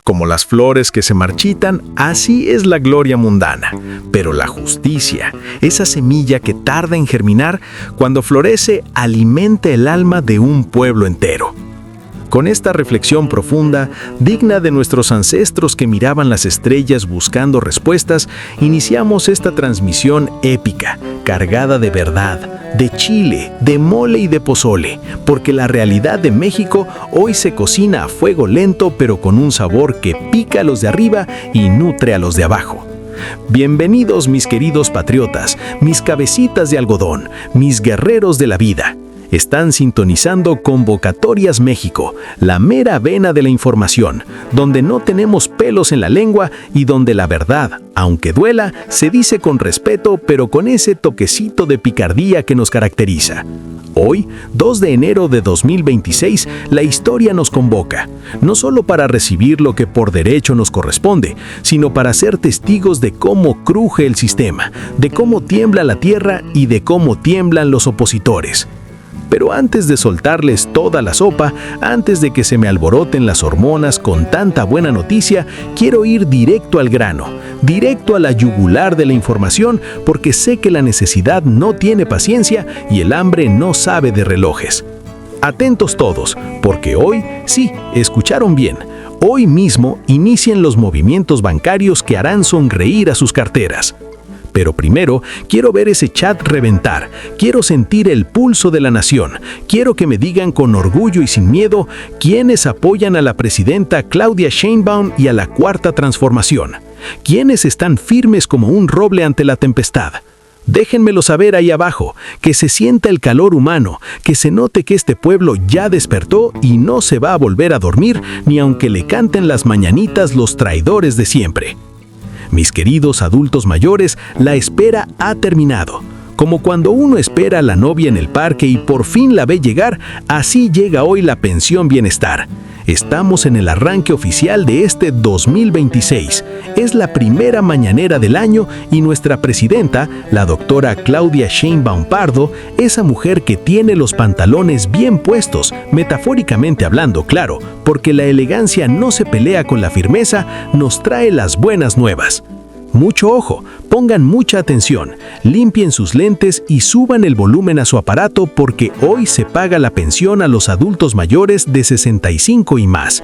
Como las flores que se marchitan, así es la gloria mundana. Pero la justicia, esa semilla que tarda en germinar, cuando florece, alimenta el alma de un pueblo entero. Con esta reflexión profunda, digna de nuestros ancestros que miraban las estrellas buscando respuestas, iniciamos esta transmisión épica, cargada de verdad, de chile, de mole y de pozole, porque la realidad de México hoy se cocina a fuego lento, pero con un sabor que pica a los de arriba y nutre a los de abajo. Bienvenidos, mis queridos patriotas, mis cabecitas de algodón, mis guerreros de la vida. Están sintonizando Convocatorias México, la mera vena de la información, donde no tenemos pelos en la lengua y donde la verdad, aunque duela, se dice con respeto, pero con ese toquecito de picardía que nos caracteriza. Hoy, 2 de enero de 2026, la historia nos convoca, no solo para recibir lo que por derecho nos corresponde, sino para ser testigos de cómo cruje el sistema, de cómo tiembla la tierra y de cómo tiemblan los opositores. Pero antes de soltarles toda la sopa, antes de que se me alboroten las hormonas con tanta buena noticia, quiero ir directo al grano, directo a la yugular de la información, porque sé que la necesidad no tiene paciencia y el hambre no sabe de relojes. Atentos todos, porque hoy, sí, escucharon bien, hoy mismo inician los movimientos bancarios que harán sonreír a sus carteras. Pero primero, quiero ver ese chat reventar, quiero sentir el pulso de la nación, quiero que me digan con orgullo y sin miedo quiénes apoyan a la presidenta Claudia Sheinbaum y a la Cuarta Transformación, quiénes están firmes como un roble ante la tempestad. Déjenmelo saber ahí abajo, que se sienta el calor humano, que se note que este pueblo ya despertó y no se va a volver a dormir ni aunque le canten las mañanitas los traidores de siempre. Mis queridos adultos mayores, la espera ha terminado. Como cuando uno espera a la novia en el parque y por fin la ve llegar, así llega hoy la pensión bienestar. Estamos en el arranque oficial de este 2026. Es la primera mañanera del año y nuestra presidenta, la doctora Claudia Sheinbaum Pardo, esa mujer que tiene los pantalones bien puestos, metafóricamente hablando, claro, porque la elegancia no se pelea con la firmeza, nos trae las buenas nuevas. Mucho ojo, pongan mucha atención, limpien sus lentes y suban el volumen a su aparato porque hoy se paga la pensión a los adultos mayores de 65 y más.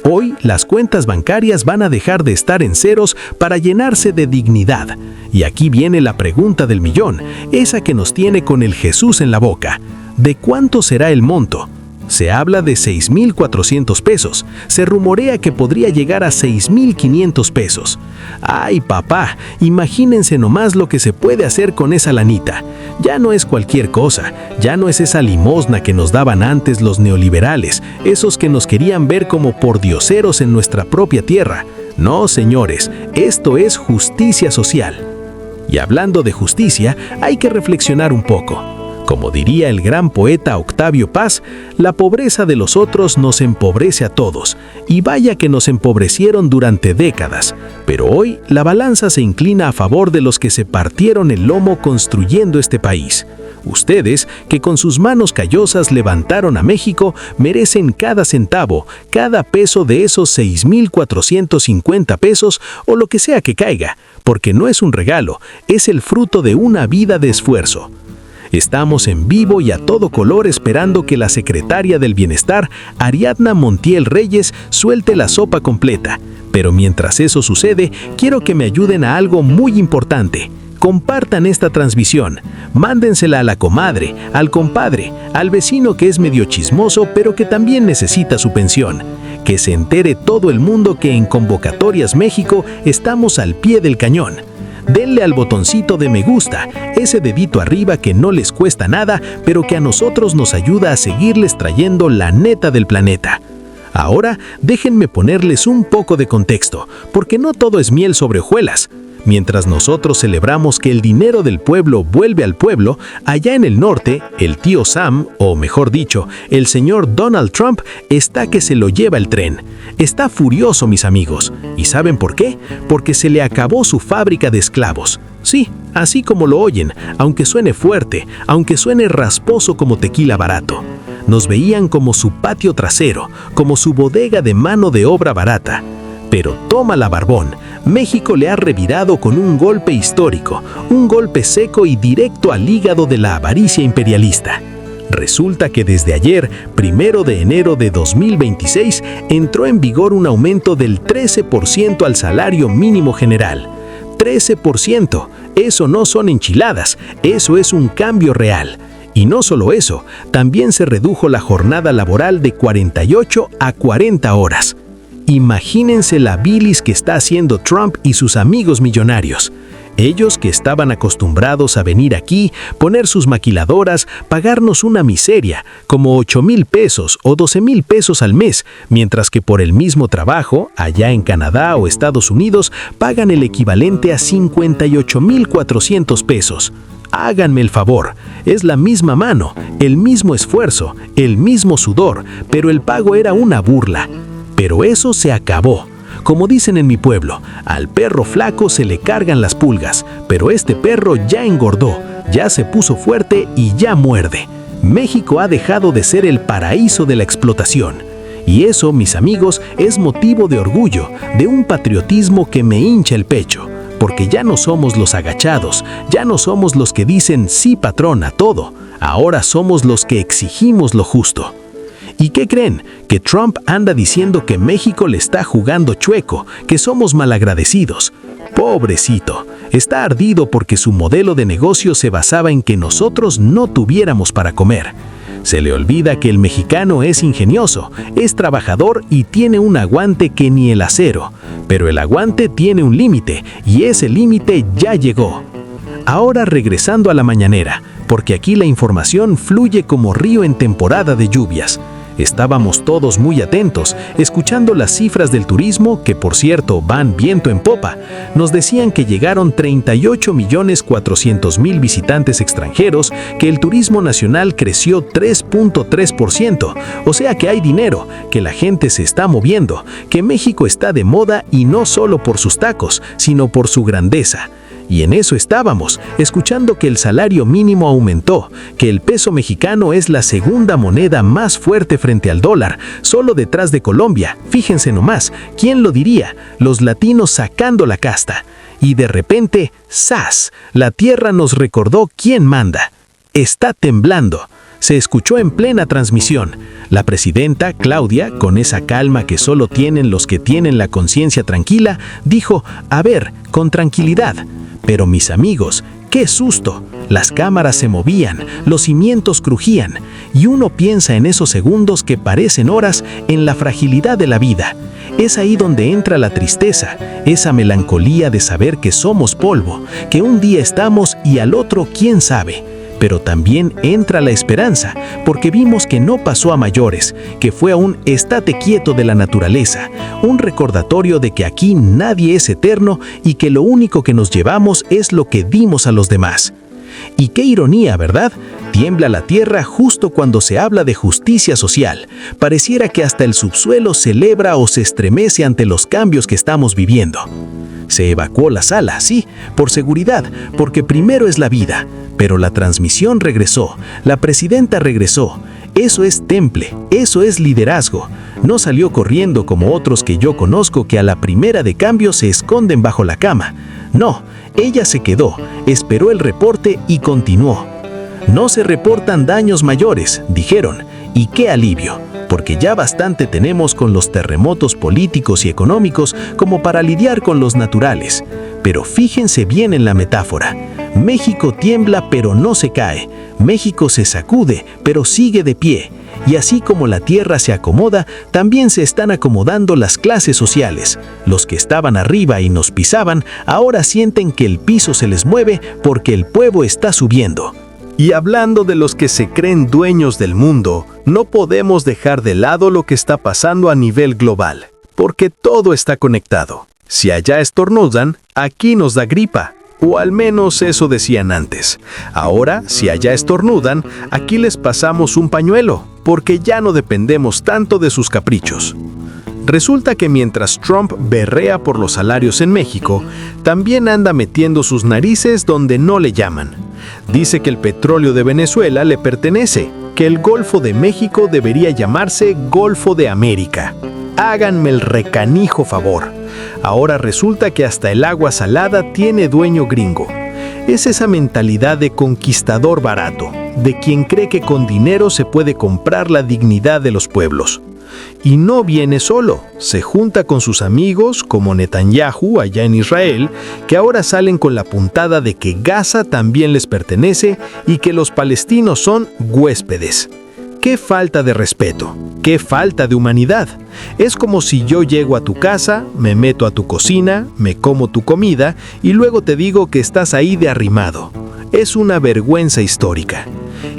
Hoy las cuentas bancarias van a dejar de estar en ceros para llenarse de dignidad. Y aquí viene la pregunta del millón, esa que nos tiene con el Jesús en la boca. ¿De cuánto será el monto? Se habla de 6,400 pesos. Se rumorea que podría llegar a 6,500 pesos. ¡Ay, papá! Imagínense nomás lo que se puede hacer con esa lanita. Ya no es cualquier cosa. Ya no es esa limosna que nos daban antes los neoliberales, esos que nos querían ver como pordioseros en nuestra propia tierra. No, señores, esto es justicia social. Y hablando de justicia, hay que reflexionar un poco. Como diría el gran poeta Octavio Paz, la pobreza de los otros nos empobrece a todos, y vaya que nos empobrecieron durante décadas, pero hoy la balanza se inclina a favor de los que se partieron el lomo construyendo este país. Ustedes, que con sus manos callosas levantaron a México, merecen cada centavo, cada peso de esos 6,450 pesos o lo que sea que caiga, porque no es un regalo, es el fruto de una vida de esfuerzo. Estamos en vivo y a todo color esperando que la secretaria del Bienestar, Ariadna Montiel Reyes, suelte la sopa completa. Pero mientras eso sucede, quiero que me ayuden a algo muy importante. Compartan esta transmisión, mándensela a la comadre, al compadre, al vecino que es medio chismoso pero que también necesita su pensión. Que se entere todo el mundo que en Convocatorias México estamos al pie del cañón. Denle al botoncito de me gusta, ese dedito arriba que no les cuesta nada, pero que a nosotros nos ayuda a seguirles trayendo la neta del planeta. Ahora, déjenme ponerles un poco de contexto, porque no todo es miel sobre hojuelas. Mientras nosotros celebramos que el dinero del pueblo vuelve al pueblo, allá en el norte, el tío Sam, o mejor dicho, el señor Donald Trump, está que se lo lleva el tren. Está furioso, mis amigos. ¿Y saben por qué? Porque se le acabó su fábrica de esclavos. Sí, así como lo oyen, aunque suene fuerte, aunque suene rasposo como tequila barato. Nos veían como su patio trasero, como su bodega de mano de obra barata. Pero tómala, barbón, México le ha revirado con un golpe histórico, un golpe seco y directo al hígado de la avaricia imperialista. Resulta que desde ayer, 1 de enero de 2026, entró en vigor un aumento del 13% al salario mínimo general. 13%, eso no son enchiladas, eso es un cambio real. Y no solo eso, también se redujo la jornada laboral de 48 a 40 horas. Imagínense la bilis que está haciendo Trump y sus amigos millonarios. Ellos que estaban acostumbrados a venir aquí, poner sus maquiladoras, pagarnos una miseria, como 8,000 pesos o 12,000 pesos al mes, mientras que por el mismo trabajo, allá en Canadá o Estados Unidos, pagan el equivalente a 58,400 pesos. Háganme el favor, es la misma mano, el mismo esfuerzo, el mismo sudor, pero el pago era una burla. Pero eso se acabó. Como dicen en mi pueblo, al perro flaco se le cargan las pulgas, pero este perro ya engordó, ya se puso fuerte y ya muerde. México ha dejado de ser el paraíso de la explotación. Y eso, mis amigos, es motivo de orgullo, de un patriotismo que me hincha el pecho, porque ya no somos los agachados, ya no somos los que dicen sí patrón a todo, ahora somos los que exigimos lo justo. ¿Y qué creen? Que Trump anda diciendo que México le está jugando chueco, que somos malagradecidos. Pobrecito, está ardido porque su modelo de negocio se basaba en que nosotros no tuviéramos para comer. Se le olvida que el mexicano es ingenioso, es trabajador y tiene un aguante que ni el acero. Pero el aguante tiene un límite y ese límite ya llegó. Ahora regresando a la mañanera, porque aquí la información fluye como río en temporada de lluvias. Estábamos todos muy atentos, escuchando las cifras del turismo, que por cierto van viento en popa. Nos decían que llegaron 38,400,000 visitantes extranjeros, que el turismo nacional creció 3.3%, o sea que hay dinero, que la gente se está moviendo, que México está de moda y no solo por sus tacos, sino por su grandeza. Y en eso estábamos, escuchando que el salario mínimo aumentó, que el peso mexicano es la segunda moneda más fuerte frente al dólar, solo detrás de Colombia. Fíjense nomás, ¿quién lo diría? Los latinos sacando la casta. Y de repente, ¡zas! La tierra nos recordó quién manda. Está temblando. Se escuchó en plena transmisión. La presidenta, Claudia, con esa calma que solo tienen los que tienen la conciencia tranquila, dijo, a ver, con tranquilidad. Pero mis amigos, ¡qué susto! Las cámaras se movían, los cimientos crujían, y uno piensa en esos segundos que parecen horas en la fragilidad de la vida. Es ahí donde entra la tristeza, esa melancolía de saber que somos polvo, que un día estamos y al otro quién sabe. Pero también entra la esperanza, porque vimos que no pasó a mayores, que fue a un estate quieto de la naturaleza, un recordatorio de que aquí nadie es eterno y que lo único que nos llevamos es lo que dimos a los demás. Y qué ironía, ¿verdad? Tiembla la tierra justo cuando se habla de justicia social. Pareciera que hasta el subsuelo celebra o se estremece ante los cambios que estamos viviendo. Se evacuó la sala, sí, por seguridad, porque primero es la vida. Pero la transmisión regresó, la presidenta regresó. Eso es temple, eso es liderazgo. No salió corriendo como otros que yo conozco que a la primera de cambio se esconden bajo la cama. No, ella se quedó, esperó el reporte y continuó. No se reportan daños mayores, dijeron, y qué alivio, porque ya bastante tenemos con los terremotos políticos y económicos como para lidiar con los naturales. Pero fíjense bien en la metáfora. México tiembla pero no se cae. México se sacude pero sigue de pie. Y así como la tierra se acomoda, también se están acomodando las clases sociales. Los que estaban arriba y nos pisaban, ahora sienten que el piso se les mueve porque el pueblo está subiendo. Y hablando de los que se creen dueños del mundo, no podemos dejar de lado lo que está pasando a nivel global, porque todo está conectado. Si allá estornudan, aquí nos da gripa. O al menos eso decían antes. Ahora, si allá estornudan, aquí les pasamos un pañuelo, porque ya no dependemos tanto de sus caprichos. Resulta que mientras Trump berrea por los salarios en México, también anda metiendo sus narices donde no le llaman. Dice que el petróleo de Venezuela le pertenece, que el Golfo de México debería llamarse Golfo de América. Háganme el recanijo favor. Ahora resulta que hasta el agua salada tiene dueño gringo. Es esa mentalidad de conquistador barato, de quien cree que con dinero se puede comprar la dignidad de los pueblos. Y no viene solo, se junta con sus amigos como Netanyahu allá en Israel, que ahora salen con la puntada de que Gaza también les pertenece y que los palestinos son huéspedes. ¡Qué falta de respeto! ¡Qué falta de humanidad! Es como si yo llego a tu casa, me meto a tu cocina, me como tu comida y luego te digo que estás ahí de arrimado. Es una vergüenza histórica.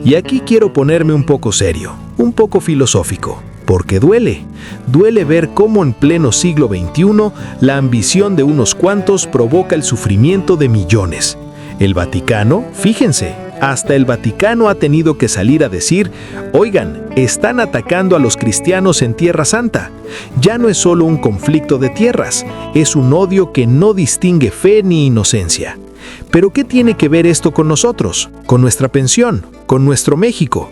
Y aquí quiero ponerme un poco serio, un poco filosófico. Porque duele ver cómo en pleno siglo XXI la ambición de unos cuantos provoca el sufrimiento de millones. El Vaticano, fíjense, hasta el Vaticano ha tenido que salir a decir, oigan, están atacando a los cristianos en Tierra Santa. Ya no es solo un conflicto de tierras, es un odio que no distingue fe ni inocencia. ¿Pero qué tiene que ver esto con nosotros, con nuestra pensión, con nuestro México?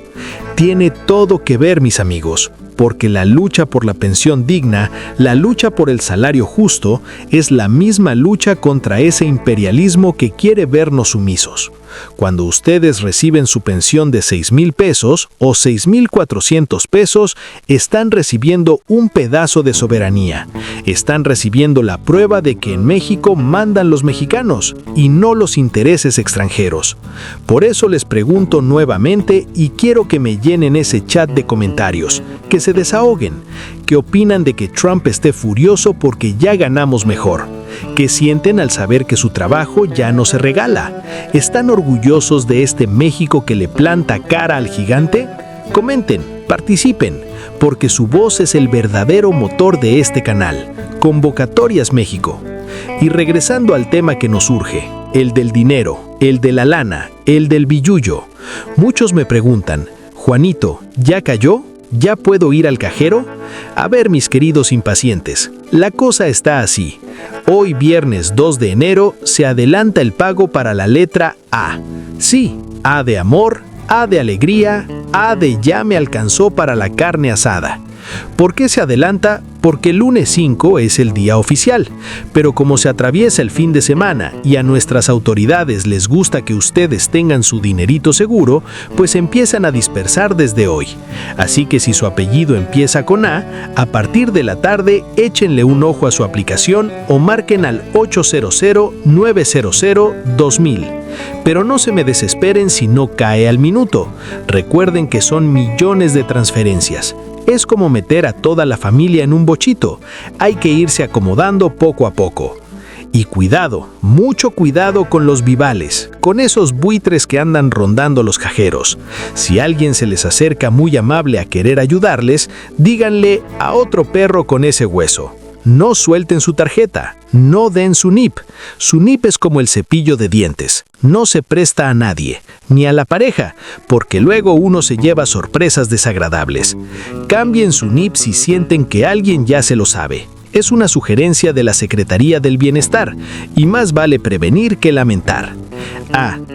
Tiene todo que ver, mis amigos, porque la lucha por la pensión digna, la lucha por el salario justo, es la misma lucha contra ese imperialismo que quiere vernos sumisos. Cuando ustedes reciben su pensión de 6,000 pesos o 6,400 pesos, están recibiendo un pedazo de soberanía. Están recibiendo la prueba de que en México mandan los mexicanos y no los intereses extranjeros. Por eso les pregunto nuevamente y quiero que me llenen ese chat de comentarios, que se desahoguen. ¿Qué opinan de que Trump esté furioso porque ya ganamos mejor? ¿Qué sienten al saber que su trabajo ya no se regala? ¿Están orgullosos de este México que le planta cara al gigante? Comenten, participen, porque su voz es el verdadero motor de este canal. Convocatorias México. Y regresando al tema que nos urge, el del dinero, el de la lana, el del billullo. Muchos me preguntan, Juanito, ¿ya cayó? ¿Ya puedo ir al cajero? A ver, mis queridos impacientes, la cosa está así. Hoy viernes 2 de enero se adelanta el pago para la letra A. Sí, A de amor, A de alegría, A de ya me alcanzó para la carne asada. ¿Por qué se adelanta? Porque el lunes 5 es el día oficial, pero como se atraviesa el fin de semana y a nuestras autoridades les gusta que ustedes tengan su dinerito seguro, pues empiezan a dispersar desde hoy. Así que si su apellido empieza con A partir de la tarde échenle un ojo a su aplicación o marquen al 800-900-2000. Pero no se me desesperen si no cae al minuto. Recuerden que son millones de transferencias. Es como meter a toda la familia en un bochito. Hay que irse acomodando poco a poco. Y cuidado, mucho cuidado con los vivales, con esos buitres que andan rondando los cajeros. Si alguien se les acerca muy amable a querer ayudarles, díganle a otro perro con ese hueso. No suelten su tarjeta, no den su NIP. Su NIP es como el cepillo de dientes. No se presta a nadie, ni a la pareja, porque luego uno se lleva sorpresas desagradables. Cambien su NIP si sienten que alguien ya se lo sabe. Es una sugerencia de la Secretaría del Bienestar, y más vale prevenir que lamentar.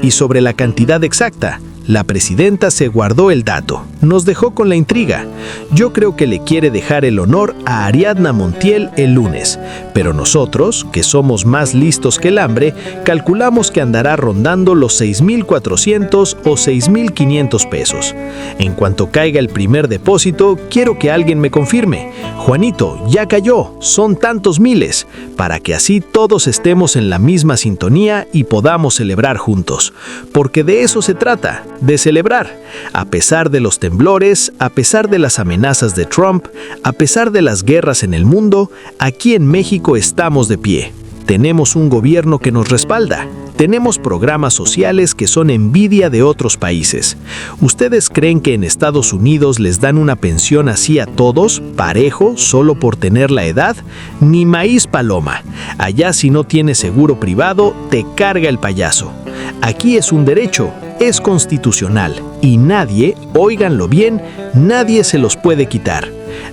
Y sobre la cantidad exacta, la presidenta se guardó el dato, nos dejó con la intriga. Yo creo que le quiere dejar el honor a Ariadna Montiel el lunes, pero nosotros, que somos más listos que el hambre, calculamos que andará rondando los 6,400 o 6,500 pesos. En cuanto caiga el primer depósito, quiero que alguien me confirme. Juanito, ya cayó, son tantos miles, para que así todos estemos en la misma sintonía y podamos celebrar juntos. Porque de eso se trata, de celebrar. A pesar de los temblores, a pesar de las amenazas de Trump, a pesar de las guerras en el mundo, aquí en México estamos de pie. Tenemos un gobierno que nos respalda. Tenemos programas sociales que son envidia de otros países. ¿Ustedes creen que en Estados Unidos les dan una pensión así a todos, parejo, solo por tener la edad? Ni maíz paloma. Allá si no tienes seguro privado, te carga el payaso. Aquí es un derecho, es constitucional, y nadie, óiganlo bien, nadie se los puede quitar.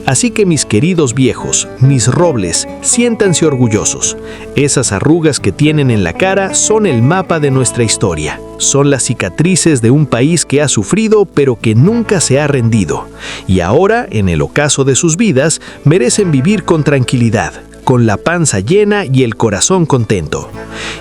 Así que mis queridos viejos, mis robles, siéntanse orgullosos. Esas arrugas que tienen en la cara son el mapa de nuestra historia. Son las cicatrices de un país que ha sufrido pero que nunca se ha rendido. Y ahora, en el ocaso de sus vidas, merecen vivir con tranquilidad, con la panza llena y el corazón contento.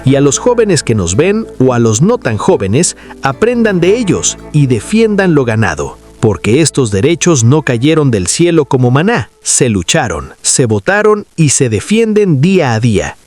Y a los jóvenes que nos ven o a los no tan jóvenes, aprendan de ellos y defiendan lo ganado. Porque estos derechos no cayeron del cielo como maná, se lucharon, se votaron y se defienden día a día.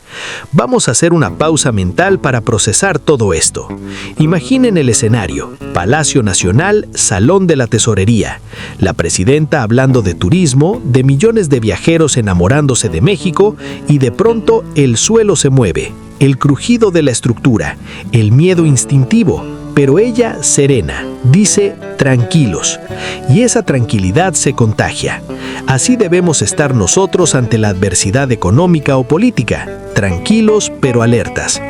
Vamos a hacer una pausa mental para procesar todo esto. Imaginen el escenario: Palacio Nacional, Salón de la Tesorería, la presidenta hablando de turismo, de millones de viajeros enamorándose de México, y de pronto el suelo se mueve, el crujido de la estructura, el miedo instintivo, pero ella serena, dice tranquilos, y esa tranquilidad se contagia. Así debemos estar nosotros ante la adversidad económica o política, tranquilos pero alertas.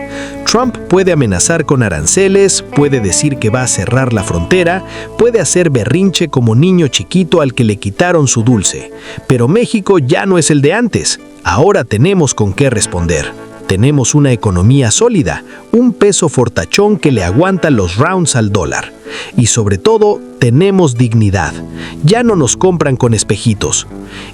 Trump puede amenazar con aranceles, puede decir que va a cerrar la frontera, puede hacer berrinche como niño chiquito al que le quitaron su dulce, pero México ya no es el de antes. Ahora tenemos con qué responder. Tenemos una economía sólida, un peso fortachón que le aguanta los rounds al dólar. Y sobre todo, tenemos dignidad. Ya no nos compran con espejitos.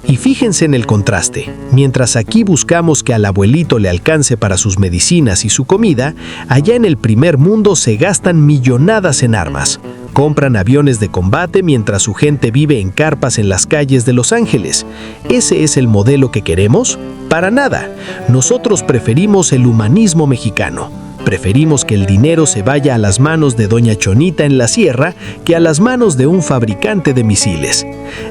Y fíjense en el contraste. Mientras aquí buscamos que al abuelito le alcance para sus medicinas y su comida, allá en el primer mundo se gastan millonadas en armas. Compran aviones de combate mientras su gente vive en carpas en las calles de Los Ángeles. ¿Ese es el modelo que queremos? Para nada. Nosotros preferimos el humanismo mexicano. Preferimos que el dinero se vaya a las manos de Doña Chonita en la sierra que a las manos de un fabricante de misiles.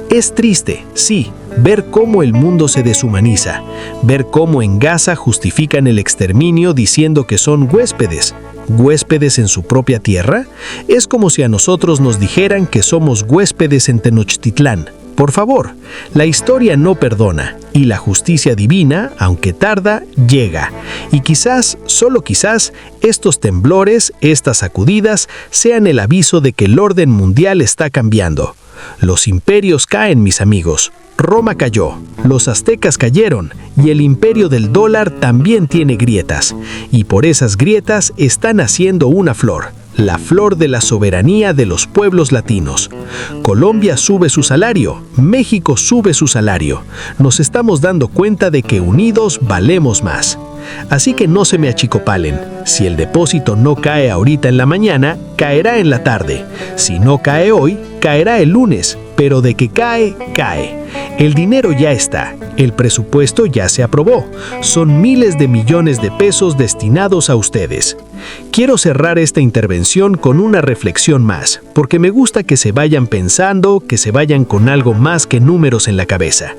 Es triste, sí, ver cómo el mundo se deshumaniza, ver cómo en Gaza justifican el exterminio diciendo que son huéspedes. ¿Huéspedes en su propia tierra? Es como si a nosotros nos dijeran que somos huéspedes en Tenochtitlán. Por favor, la historia no perdona, y la justicia divina, aunque tarda, llega. Y quizás, solo quizás, estos temblores, estas sacudidas, sean el aviso de que el orden mundial está cambiando. Los imperios caen, mis amigos. Roma cayó, los aztecas cayeron, y el imperio del dólar también tiene grietas. Y por esas grietas está naciendo una flor. La flor de la soberanía de los pueblos latinos. Colombia sube su salario, México sube su salario. Nos estamos dando cuenta de que unidos valemos más. Así que no se me achicopalen. Si el depósito no cae ahorita en la mañana, caerá en la tarde. Si no cae hoy, caerá el lunes. Pero de que cae, cae. El dinero ya está. El presupuesto ya se aprobó. Son miles de millones de pesos destinados a ustedes. Quiero cerrar esta intervención con una reflexión más, porque me gusta que se vayan pensando, que se vayan con algo más que números en la cabeza.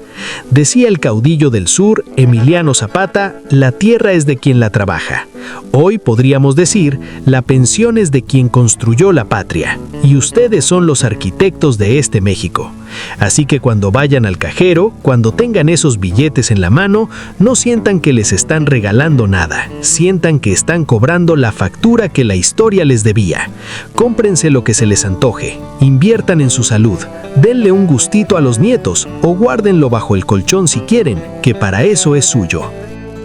Decía el caudillo del sur, Emiliano Zapata, la tierra es de quien la trabaja. Hoy podríamos decir, la pensión es de quien construyó la patria, y ustedes son los arquitectos de este México. Así que cuando vayan al cajero, cuando tengan esos billetes en la mano, no sientan que les están regalando nada, sientan que están cobrando la factura que la historia les debía. Cómprense lo que se les antoje, inviertan en su salud, denle un gustito a los nietos o guárdenlo bajo el colchón si quieren, que para eso es suyo.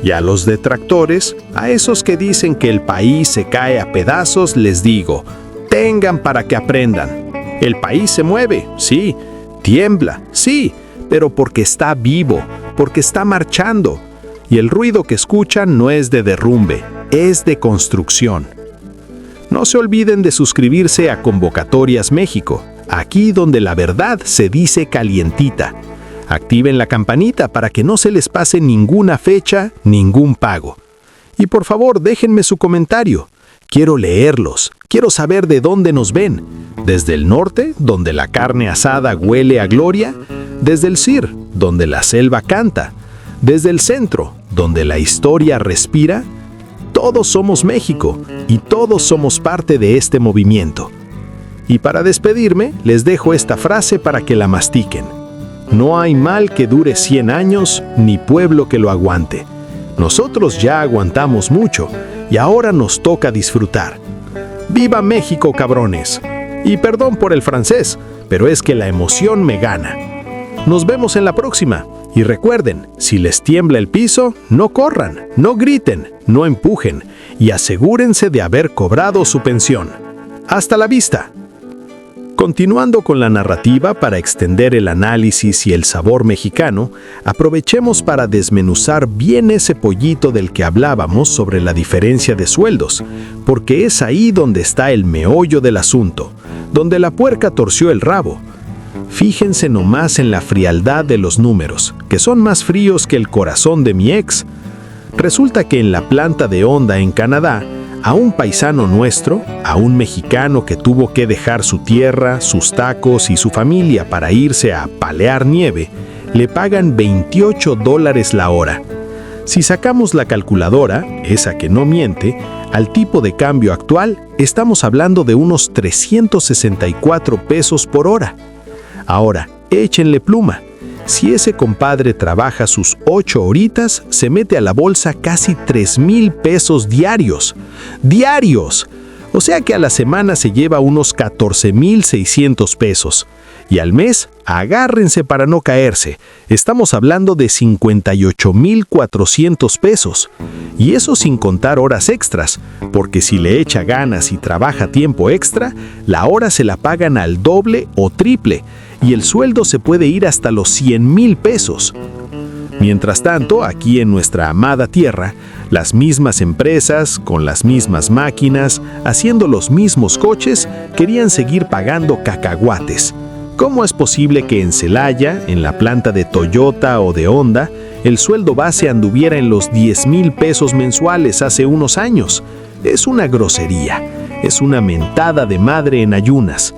Y a los detractores, a esos que dicen que el país se cae a pedazos, les digo, tengan para que aprendan. El país se mueve, sí, tiembla, sí, pero porque está vivo, porque está marchando. Y el ruido que escuchan no es de derrumbe, es de construcción. No se olviden de suscribirse a Convocatorias México, aquí donde la verdad se dice calientita. Activen la campanita para que no se les pase ninguna fecha, ningún pago. Y por favor, déjenme su comentario. Quiero leerlos, quiero saber de dónde nos ven. Desde el norte, donde la carne asada huele a gloria. Desde el CIR, donde la selva canta. Desde el centro, donde la historia respira. Todos somos México y todos somos parte de este movimiento. Y para despedirme, les dejo esta frase para que la mastiquen. No hay mal que dure 100 años, ni pueblo que lo aguante. Nosotros ya aguantamos mucho, y ahora nos toca disfrutar. ¡Viva México, cabrones! Y perdón por el francés, pero es que la emoción me gana. Nos vemos en la próxima, y recuerden, si les tiembla el piso, no corran, no griten, no empujen, y asegúrense de haber cobrado su pensión. ¡Hasta la vista! Continuando con la narrativa para extender el análisis y el sabor mexicano, aprovechemos para desmenuzar bien ese pollito del que hablábamos sobre la diferencia de sueldos, porque es ahí donde está el meollo del asunto, donde la puerca torció el rabo. Fíjense nomás en la frialdad de los números, que son más fríos que el corazón de mi ex. Resulta que en la planta de Honda en Canadá, a un paisano nuestro, a un mexicano que tuvo que dejar su tierra, sus tacos y su familia para irse a palear nieve, le pagan $28 la hora. Si sacamos la calculadora, esa que no miente, al tipo de cambio actual, estamos hablando de unos 364 pesos por hora. Ahora, échenle pluma. Si ese compadre trabaja sus 8 horitas, se mete a la bolsa casi 3,000 pesos diarios. ¡Diarios! O sea que a la semana se lleva unos 14,600 pesos. Y al mes, agárrense para no caerse, estamos hablando de 58,400 pesos. Y eso sin contar horas extras, porque si le echa ganas y trabaja tiempo extra, la hora se la pagan al doble o triple, y el sueldo se puede ir hasta los 100,000 pesos. Mientras tanto, aquí en nuestra amada tierra, las mismas empresas, con las mismas máquinas, haciendo los mismos coches, querían seguir pagando cacahuates. ¿Cómo es posible que en Celaya, en la planta de Toyota o de Honda, el sueldo base anduviera en los 10,000 pesos mensuales hace unos años? Es una grosería, es una mentada de madre en ayunas.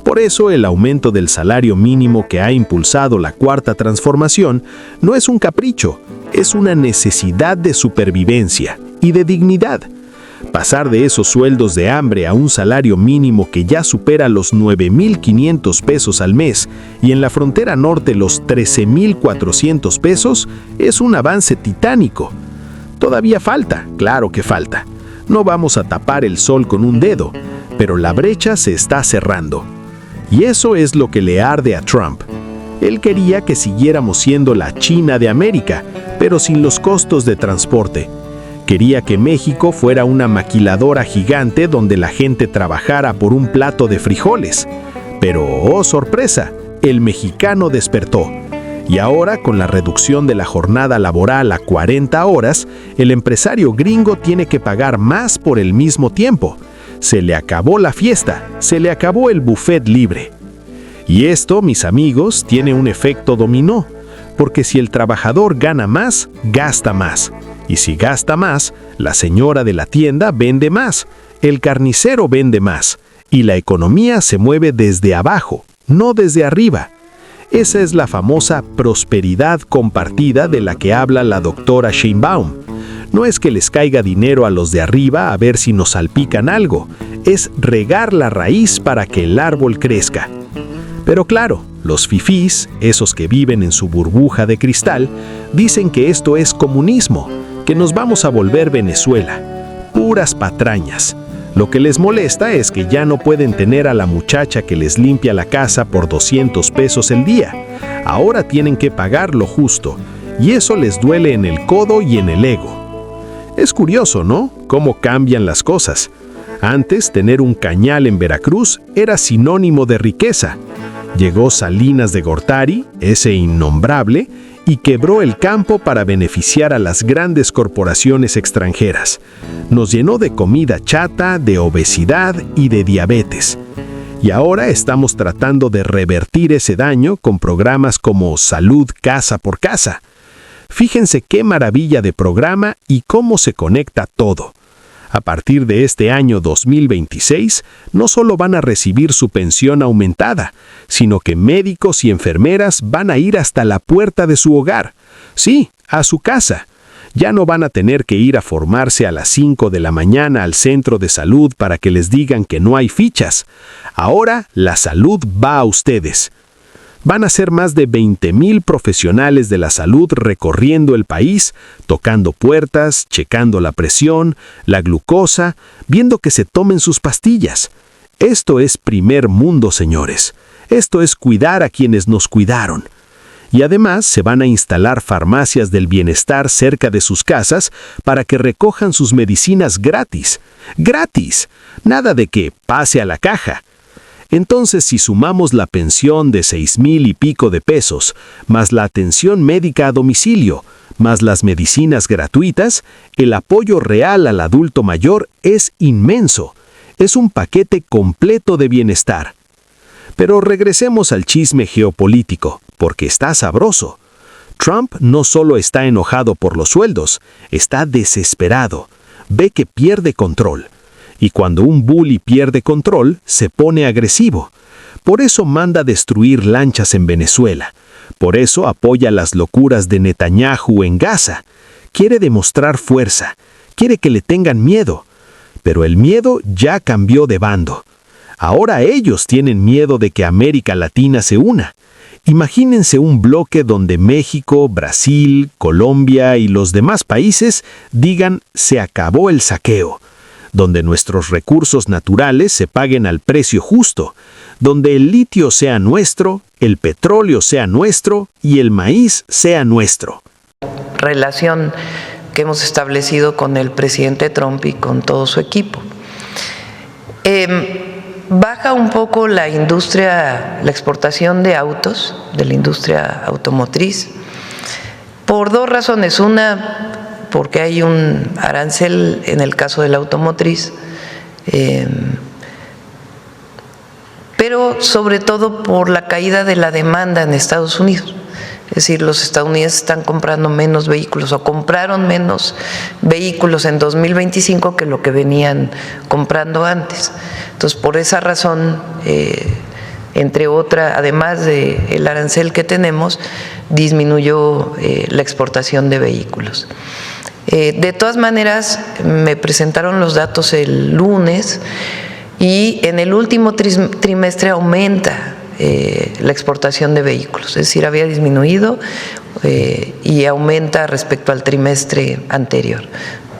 Por eso el aumento del salario mínimo que ha impulsado la Cuarta Transformación no es un capricho, es una necesidad de supervivencia y de dignidad. Pasar de esos sueldos de hambre a un salario mínimo que ya supera los 9,500 pesos al mes y en la frontera norte los 13,400 pesos es un avance titánico. Todavía falta, claro que falta. No vamos a tapar el sol con un dedo, pero la brecha se está cerrando. Y eso es lo que le arde a Trump. Él quería que siguiéramos siendo la China de América, pero sin los costos de transporte. Quería que México fuera una maquiladora gigante donde la gente trabajara por un plato de frijoles. Pero, oh sorpresa, el mexicano despertó. Y ahora, con la reducción de la jornada laboral a 40 horas, el empresario gringo tiene que pagar más por el mismo tiempo. Se le acabó la fiesta, se le acabó el buffet libre. Y esto, mis amigos, tiene un efecto dominó, porque si el trabajador gana más, gasta más. Y si gasta más, la señora de la tienda vende más, el carnicero vende más, y la economía se mueve desde abajo, no desde arriba. Esa es la famosa prosperidad compartida de la que habla la doctora Sheinbaum. No es que les caiga dinero a los de arriba a ver si nos salpican algo, es regar la raíz para que el árbol crezca. Pero claro, los fifís, esos que viven en su burbuja de cristal, dicen que esto es comunismo, que nos vamos a volver Venezuela. Puras patrañas. Lo que les molesta es que ya no pueden tener a la muchacha que les limpia la casa por 200 pesos el día. Ahora tienen que pagar lo justo, y eso les duele en el codo y en el ego. Es curioso, ¿no?, cómo cambian las cosas. Antes, tener un cañal en Veracruz era sinónimo de riqueza. Llegó Salinas de Gortari, ese innombrable, y quebró el campo para beneficiar a las grandes corporaciones extranjeras. Nos llenó de comida chata, de obesidad y de diabetes. Y ahora estamos tratando de revertir ese daño con programas como Salud Casa por Casa. Fíjense qué maravilla de programa y cómo se conecta todo. A partir de este año 2026, no solo van a recibir su pensión aumentada, sino que médicos y enfermeras van a ir hasta la puerta de su hogar. Sí, a su casa. Ya no van a tener que ir a formarse a las 5 de la mañana al centro de salud para que les digan que no hay fichas. Ahora la salud va a ustedes. Van a ser más de 20,000 profesionales de la salud recorriendo el país, tocando puertas, checando la presión, la glucosa, viendo que se tomen sus pastillas. Esto es primer mundo, señores. Esto es cuidar a quienes nos cuidaron. Y además se van a instalar farmacias del bienestar cerca de sus casas para que recojan sus medicinas gratis. ¡Gratis! Nada de que pase a la caja. Entonces, si sumamos la pensión de 6,000 y pico de pesos, más la atención médica a domicilio, más las medicinas gratuitas, el apoyo real al adulto mayor es inmenso. Es un paquete completo de bienestar. Pero regresemos al chisme geopolítico, porque está sabroso. Trump no solo está enojado por los sueldos, está desesperado. Ve que pierde control. Y cuando un bully pierde control, se pone agresivo. Por eso manda destruir lanchas en Venezuela. Por eso apoya las locuras de Netanyahu en Gaza. Quiere demostrar fuerza. Quiere que le tengan miedo. Pero el miedo ya cambió de bando. Ahora ellos tienen miedo de que América Latina se una. Imagínense un bloque donde México, Brasil, Colombia y los demás países digan se acabó el saqueo, donde nuestros recursos naturales se paguen al precio justo, donde el litio sea nuestro, el petróleo sea nuestro y el maíz sea nuestro. Relación que hemos establecido con el presidente Trump y con todo su equipo. Baja un poco la industria, la exportación de autos, de la industria automotriz, por dos razones. Una, porque hay un arancel en el caso de la automotriz, pero sobre todo por la caída de la demanda en Estados Unidos. Es decir, los estadounidenses están comprando menos vehículos o compraron menos vehículos en 2025 que lo que venían comprando antes. Entonces, por esa razón, entre otras, además del arancel que tenemos, disminuyó la exportación de vehículos. De todas maneras, me presentaron los datos el lunes y en el último trimestre aumenta la exportación de vehículos, es decir, había disminuido y aumenta respecto al trimestre anterior.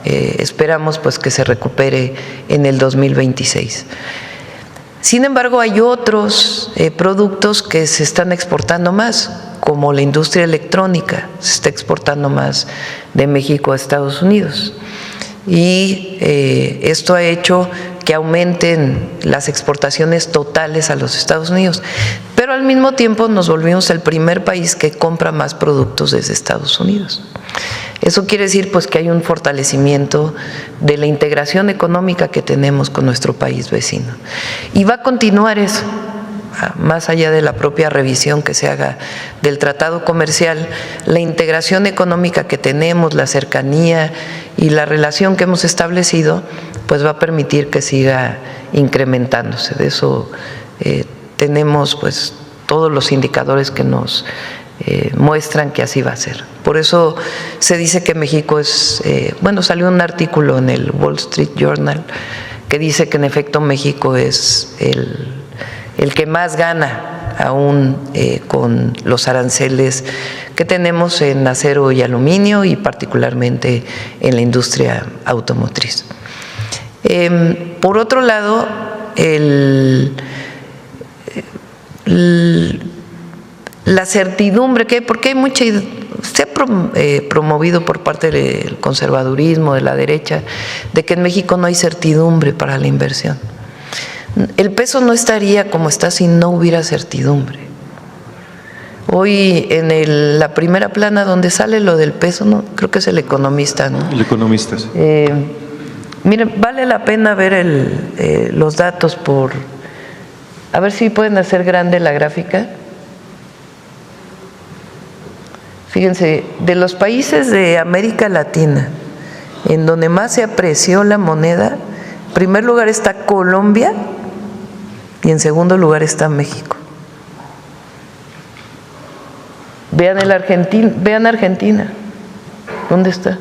Esperamos pues que se recupere en el 2026. Sin embargo, hay otros productos que se están exportando más, como la industria electrónica, se está exportando más de México a Estados Unidos. Y esto ha hecho que aumenten las exportaciones totales a los Estados Unidos. Pero al mismo tiempo nos volvimos el primer país que compra más productos desde Estados Unidos. Eso quiere decir pues que hay un fortalecimiento de la integración económica que tenemos con nuestro país vecino. Y va a continuar eso, más allá de la propia revisión que se haga del tratado comercial, la integración económica que tenemos, la cercanía y la relación que hemos establecido, pues va a permitir que siga incrementándose. De eso tenemos pues todos los indicadores que nos muestran que así va a ser. Por eso se dice que México es, salió un artículo en el Wall Street Journal que dice que en efecto México es el que más gana aún con los aranceles que tenemos en acero y aluminio y particularmente en la industria automotriz. Por otro lado, la certidumbre, porque hay mucha, se ha promovido por parte del conservadurismo, de la derecha, de que en México no hay certidumbre para la inversión. El peso no estaría como está si no hubiera certidumbre. Hoy en la primera plana donde sale lo del peso, ¿no? Creo que es El Economista, ¿no? El Economista, sí. Miren, vale la pena ver los datos a ver si pueden hacer grande la gráfica. Fíjense, de los países de América Latina, en donde más se apreció la moneda, en primer lugar está Colombia y en segundo lugar está México. Vean Argentina, ¿dónde está?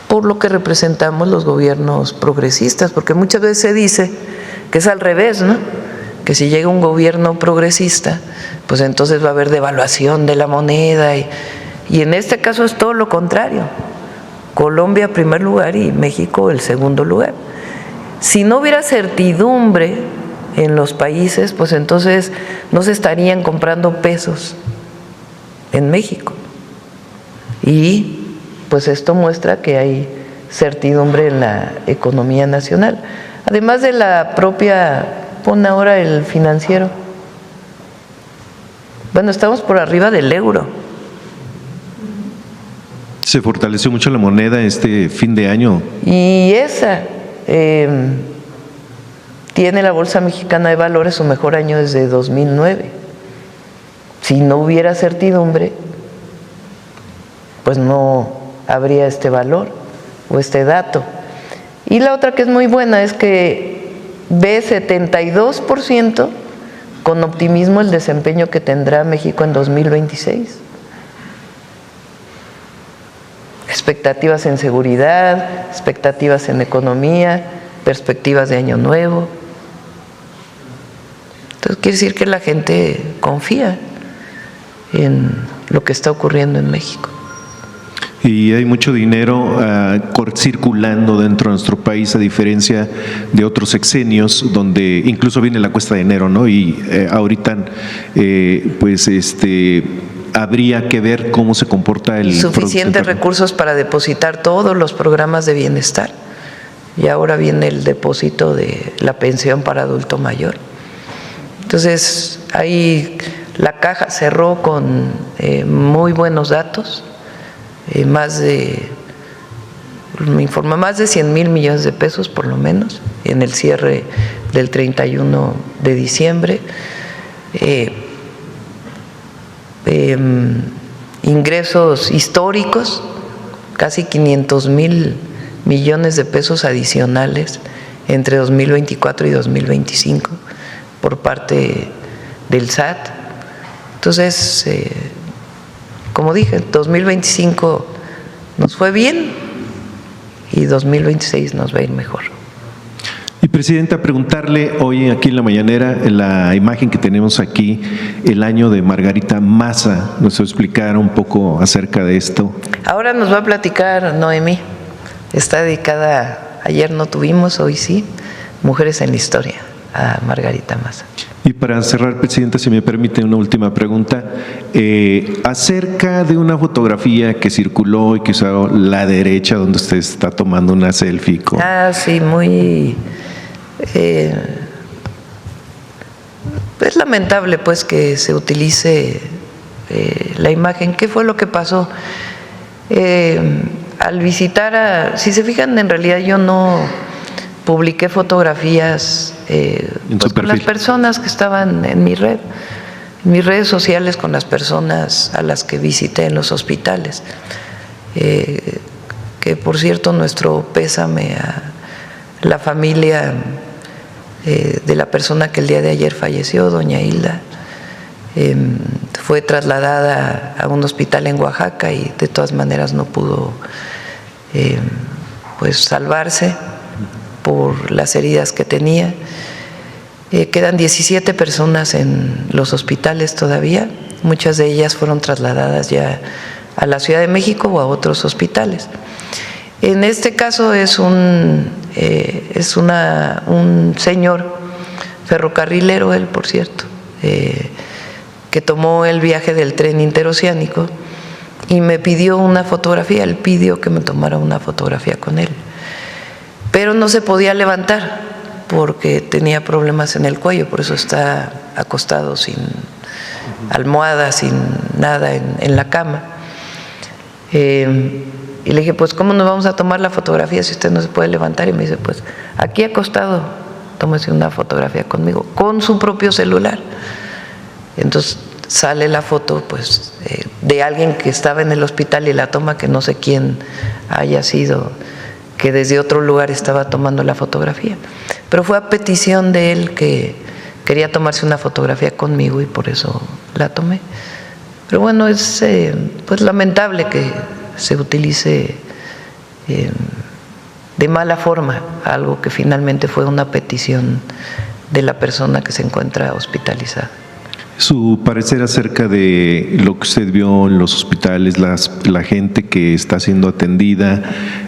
Por lo que representamos los gobiernos progresistas, porque muchas veces se dice que es al revés, ¿no? Que si llega un gobierno progresista, pues entonces va a haber devaluación de la moneda y en este caso es todo lo contrario. Colombia en primer lugar y México el segundo lugar. Si no hubiera certidumbre en los países, pues entonces no se estarían comprando pesos en México. Y pues esto muestra que hay certidumbre en la economía nacional. Además de la propia, pon ahora el financiero. Bueno, estamos por arriba del euro. Se fortaleció mucho la moneda este fin de año. Y esa tiene la Bolsa Mexicana de Valores su mejor año desde 2009. Si no hubiera certidumbre, pues no habría este valor o este dato. Y la otra que es muy buena es que ve 72% con optimismo el desempeño que tendrá México en 2026. Expectativas en seguridad, expectativas en economía, perspectivas de año nuevo. Entonces quiere decir que la gente confía en lo que está ocurriendo en México. Y hay mucho dinero circulando dentro de nuestro país, a diferencia de otros sexenios, donde incluso viene la cuesta de enero, ¿no? Y ahorita, habría que ver cómo se comporta el suficientes recursos para depositar todos los programas de bienestar. Y ahora viene el depósito de la pensión para adulto mayor. Entonces, ahí la caja cerró con muy buenos datos. Me informa, más de 100,000 millones de pesos por lo menos en el cierre del 31 de diciembre. Ingresos históricos, casi 500,000 millones de pesos adicionales entre 2024 y 2025 por parte del SAT. Entonces, como dije, 2025 nos fue bien y 2026 nos va a ir mejor. Y Presidenta, preguntarle hoy aquí en la mañanera, en la imagen que tenemos aquí, el año de Margarita Maza, ¿nos va a explicar un poco acerca de esto? Ahora nos va a platicar Noemí, está dedicada, ayer no tuvimos, hoy sí, Mujeres en la Historia, a Margarita Maza. Y para cerrar, Presidenta, si me permite una última pregunta, acerca de una fotografía que circuló y que usó la derecha, donde usted está tomando una selfie con… Sí, muy… es lamentable pues que se utilice la imagen. ¿Qué fue lo que pasó? Al visitar si se fijan, en realidad yo no publiqué fotografías pues con las personas que estaban en mis redes sociales, con las personas a las que visité en los hospitales. Que por cierto, nuestro pésame a la familia de la persona que el día de ayer falleció, doña Hilda. Fue trasladada a un hospital en Oaxaca y de todas maneras no pudo pues salvarse por las heridas que tenía. Quedan 17 personas en los hospitales todavía, muchas de ellas fueron trasladadas ya a la Ciudad de México o a otros hospitales. En este caso es un señor ferrocarrilero, él por cierto, que tomó el viaje del tren interoceánico y me pidió una fotografía, él pidió que me tomara una fotografía con él, pero no se podía levantar porque tenía problemas en el cuello, por eso está acostado sin almohada, sin nada en la cama. Y le dije, pues ¿cómo nos vamos a tomar la fotografía si usted no se puede levantar? Y me dice, pues aquí acostado, tómese una fotografía conmigo, con su propio celular. Entonces sale la foto pues de alguien que estaba en el hospital y la toma, que no sé quién haya sido, que desde otro lugar estaba tomando la fotografía. Pero fue a petición de él, que quería tomarse una fotografía conmigo y por eso la tomé. Pero bueno, es pues lamentable que se utilice de mala forma algo que finalmente fue una petición de la persona que se encuentra hospitalizada. Su parecer acerca de lo que usted vio en los hospitales, la gente que está siendo atendida,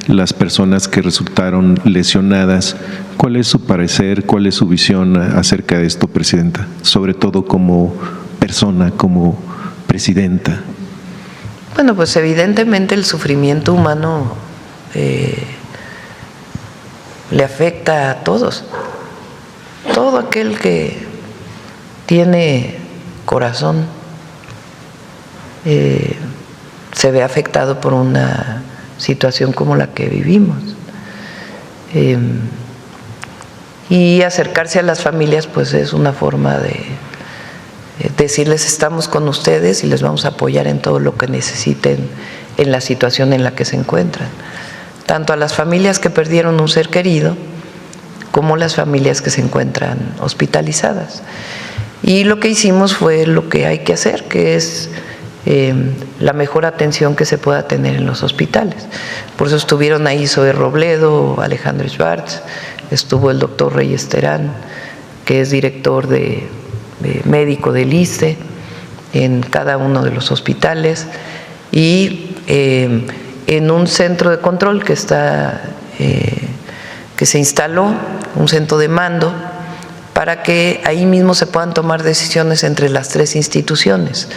las personas que resultaron lesionadas, ¿cuál es su parecer, cuál es su visión acerca de esto, Presidenta? Sobre todo como persona, como presidenta. Bueno, pues evidentemente el sufrimiento humano le afecta a todos. Todo aquel que tiene corazón se ve afectado por una situación como la que vivimos. Y acercarse a las familias pues es una forma de decirles estamos con ustedes y les vamos a apoyar en todo lo que necesiten en la situación en la que se encuentran. Tanto a las familias que perdieron un ser querido como las familias que se encuentran hospitalizadas. Y lo que hicimos fue lo que hay que hacer, que es la mejor atención que se pueda tener en los hospitales. Por eso estuvieron ahí Zoe Robledo, Alejandro Schwartz, estuvo el doctor Reyes Terán, que es director de médico del ISSSTE en cada uno de los hospitales, y en un centro de control que se instaló, un centro de mando, para que ahí mismo se puedan tomar decisiones entre las tres instituciones.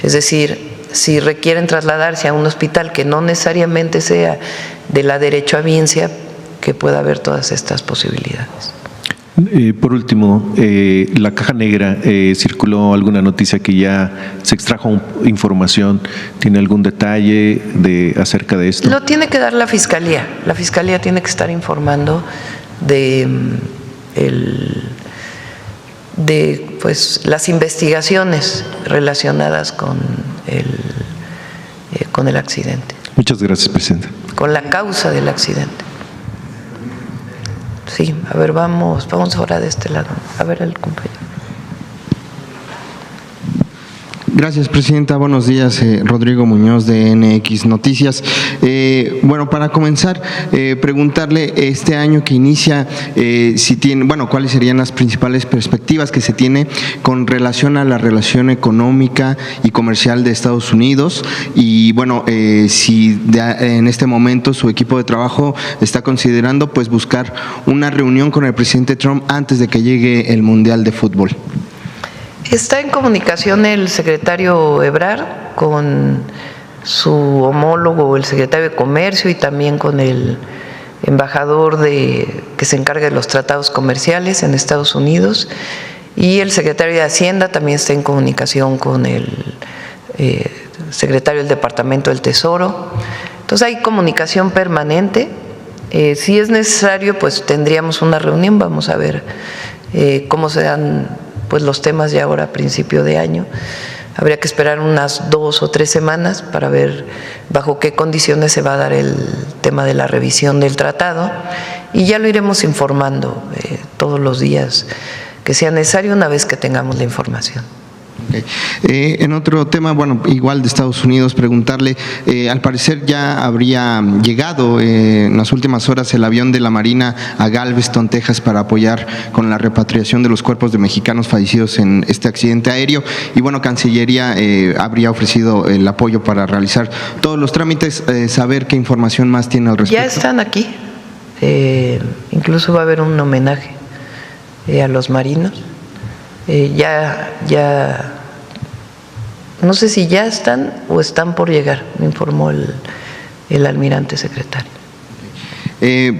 Es decir, si requieren trasladarse a un hospital que no necesariamente sea de la derechohabiencia, que pueda haber todas estas posibilidades. Por último, la caja negra, circuló alguna noticia que ya se extrajo información. ¿Tiene algún detalle acerca de esto? Lo tiene que dar la Fiscalía. La Fiscalía tiene que estar informando de pues, las investigaciones relacionadas con el accidente. Muchas gracias, Presidenta. Con la causa del accidente. Sí, a ver, vamos ahora de este lado. A ver el compañero. Gracias, Presidenta. Buenos días, Rodrigo Muñoz de NX Noticias. Bueno, para comenzar, preguntarle este año que inicia, cuáles serían las principales perspectivas que se tiene con relación a la relación económica y comercial de Estados Unidos, y bueno, si en este momento su equipo de trabajo está considerando pues buscar una reunión con el presidente Trump antes de que llegue el Mundial de Fútbol. Está en comunicación el secretario Ebrard con su homólogo, el secretario de Comercio, y también con el embajador que se encarga de los tratados comerciales en Estados Unidos, y el secretario de Hacienda también está en comunicación con el secretario del Departamento del Tesoro. Entonces hay comunicación permanente. Si es necesario, pues tendríamos una reunión. Vamos a ver cómo se dan pues los temas ya ahora a principio de año. Habría que esperar unas 2 o 3 semanas para ver bajo qué condiciones se va a dar el tema de la revisión del tratado, y ya lo iremos informando todos los días que sea necesario una vez que tengamos la información. Okay. En otro tema, bueno, igual de Estados Unidos, preguntarle, al parecer ya habría llegado en las últimas horas el avión de la Marina a Galveston, Texas, para apoyar con la repatriación de los cuerpos de mexicanos fallecidos en este accidente aéreo, y bueno, Cancillería habría ofrecido el apoyo para realizar todos los trámites, saber qué información más tiene al respecto. Ya están aquí, incluso va a haber un homenaje a los marinos. Ya no sé si ya están o están por llegar, me informó el almirante secretario.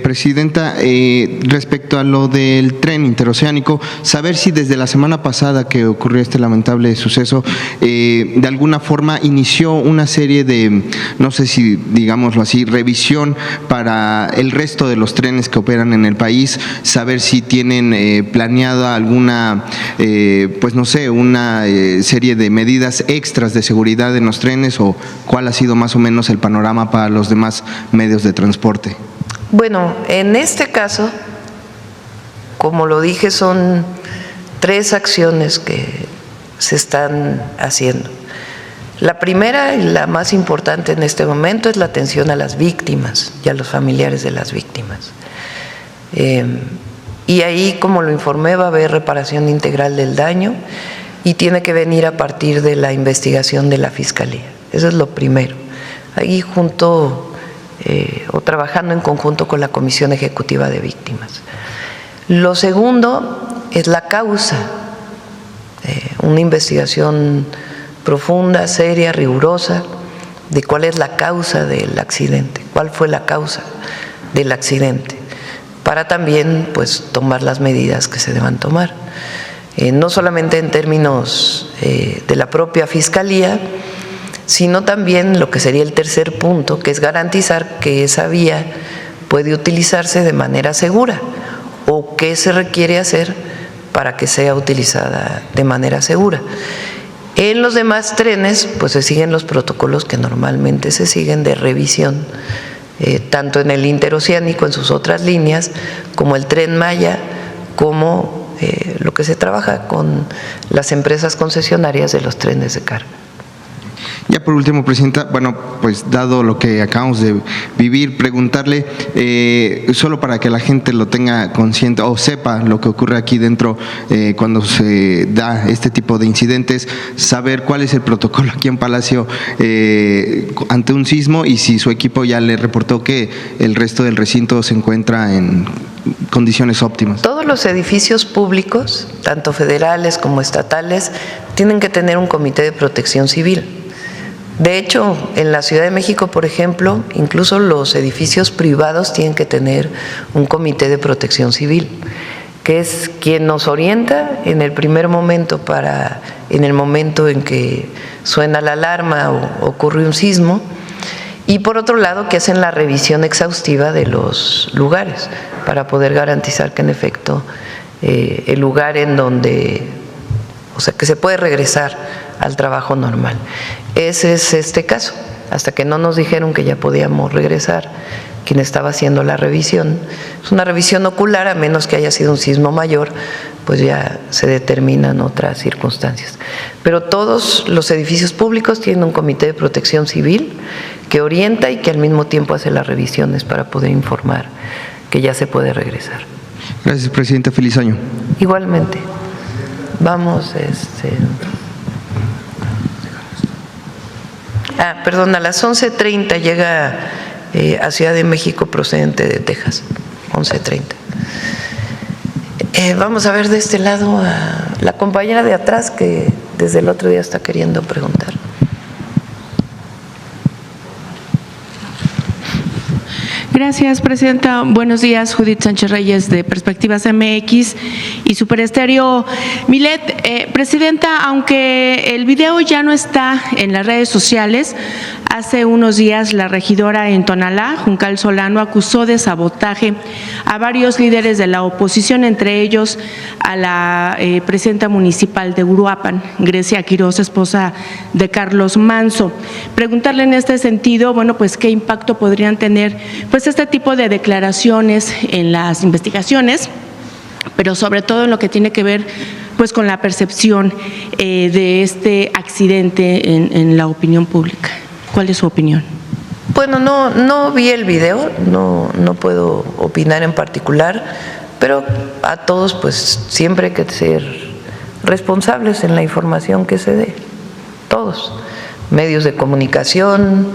Presidenta, respecto a lo del tren interoceánico, saber si desde la semana pasada que ocurrió este lamentable suceso, de alguna forma inició una serie de, no sé si digámoslo así, revisión para el resto de los trenes que operan en el país, saber si tienen planeada alguna, pues no sé, una serie de medidas extras de seguridad en los trenes, o cuál ha sido más o menos el panorama para los demás medios de transporte. Bueno, en este caso, como lo dije, son 3 acciones que se están haciendo. La primera y la más importante en este momento es la atención a las víctimas y a los familiares de las víctimas. Y ahí, como lo informé, va a haber reparación integral del daño, y tiene que venir a partir de la investigación de la Fiscalía. Eso es lo primero. Ahí o trabajando en conjunto con la Comisión Ejecutiva de Víctimas. Lo segundo es la causa, una investigación profunda, seria, rigurosa, de cuál es la causa del accidente, cuál fue la causa del accidente, para también pues tomar las medidas que se deban tomar. No solamente en términos de la propia Fiscalía, sino también lo que sería el tercer punto, que es garantizar que esa vía puede utilizarse de manera segura o qué se requiere hacer para que sea utilizada de manera segura. En los demás trenes, pues se siguen los protocolos que normalmente se siguen de revisión, tanto en el interoceánico, en sus otras líneas, como el Tren Maya, como lo que se trabaja con las empresas concesionarias de los trenes de carga. Ya por último, Presidenta, bueno, pues dado lo que acabamos de vivir, preguntarle, solo para que la gente lo tenga consciente o sepa lo que ocurre aquí dentro cuando se da este tipo de incidentes, saber cuál es el protocolo aquí en Palacio ante un sismo y si su equipo ya le reportó que el resto del recinto se encuentra en condiciones óptimas. Todos los edificios públicos, tanto federales como estatales, tienen que tener un comité de protección civil. De hecho, en la Ciudad de México, por ejemplo, incluso los edificios privados tienen que tener un comité de protección civil, que es quien nos orienta en el primer momento en el momento en que suena la alarma o ocurre un sismo, y por otro lado que hacen la revisión exhaustiva de los lugares para poder garantizar que en efecto el lugar en donde, o sea, que se puede regresar al trabajo normal. Ese es este caso. Hasta que no nos dijeron que ya podíamos regresar, quien estaba haciendo la revisión, es una revisión ocular, a menos que haya sido un sismo mayor, pues ya se determinan otras circunstancias. Pero todos los edificios públicos tienen un comité de protección civil que orienta y que al mismo tiempo hace las revisiones para poder informar que ya se puede regresar. Gracias, Presidenta. Feliz año. Igualmente. Vamos, perdón, a las 11:30 llega a Ciudad de México procedente de Texas, 11:30. Vamos a ver de este lado a la compañera de atrás que desde el otro día está queriendo preguntar. Gracias, Presidenta. Buenos días, Judith Sánchez Reyes de Perspectivas MX y Super Estéreo Milet. Presidenta, aunque el video ya no está en las redes sociales, hace unos días la regidora en Tonalá, Juncal Solano, acusó de sabotaje a varios líderes de la oposición, entre ellos a la presidenta municipal de Uruapan, Grecia Quiroz, esposa de Carlos Manso. Preguntarle en este sentido, bueno, pues qué impacto podrían tener pues este tipo de declaraciones en las investigaciones, pero sobre todo en lo que tiene que ver pues con la percepción de este accidente en la opinión pública. ¿Cuál es su opinión? Bueno, no vi el video, no puedo opinar en particular, pero a todos pues siempre hay que ser responsables en la información que se dé, todos, medios de comunicación,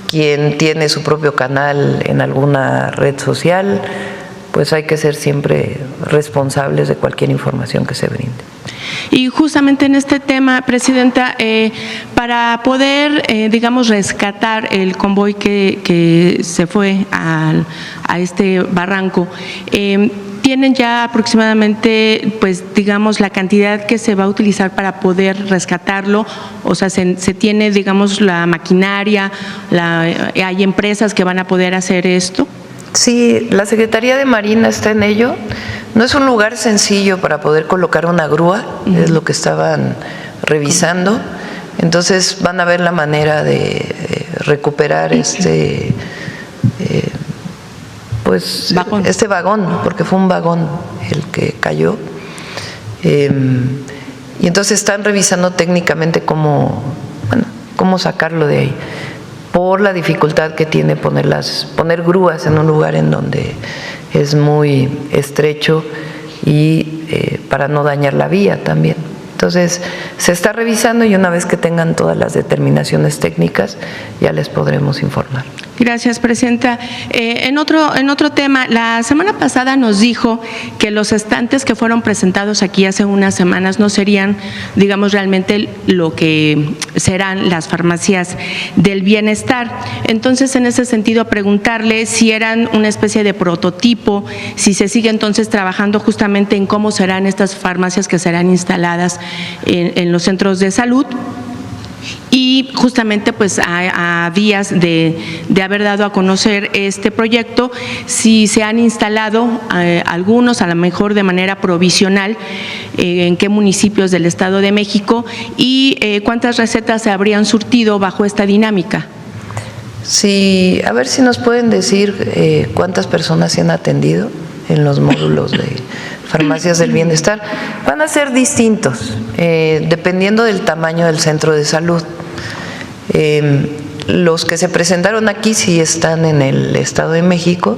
quien tiene su propio canal en alguna red social, pues hay que ser siempre responsables de cualquier información que se brinde. Y justamente en este tema, Presidenta, para poder, digamos, rescatar el convoy que se fue a este barranco, ¿tienen ya aproximadamente, pues, digamos, la cantidad que se va a utilizar para poder rescatarlo? O sea, ¿se tiene, digamos, la maquinaria, hay empresas que van a poder hacer esto? Sí, la Secretaría de Marina está en ello. No es un lugar sencillo para poder colocar una grúa, es lo que estaban revisando. Entonces van a ver la manera de recuperar este vagón, porque fue un vagón el que cayó. Y entonces están revisando técnicamente cómo sacarlo de ahí, por la dificultad que tiene poner grúas en un lugar en donde es muy estrecho y para no dañar la vía también. Entonces, se está revisando y una vez que tengan todas las determinaciones técnicas, ya les podremos informar. Gracias, Presidenta. En otro tema, la semana pasada nos dijo que los estantes que fueron presentados aquí hace unas semanas no serían, digamos, realmente lo que serán las farmacias del bienestar. Entonces, en ese sentido, preguntarle si eran una especie de prototipo, si se sigue entonces trabajando justamente en cómo serán estas farmacias que serán instaladas en los centros de salud. Y justamente pues a días de haber dado a conocer este proyecto, si se han instalado algunos, a lo mejor de manera provisional, en qué municipios del Estado de México y cuántas recetas se habrían surtido bajo esta dinámica. Sí, a ver si nos pueden decir cuántas personas se han atendido en los módulos de farmacias del bienestar. Van a ser distintos, dependiendo del tamaño del centro de salud. Los que se presentaron aquí sí están en el Estado de México,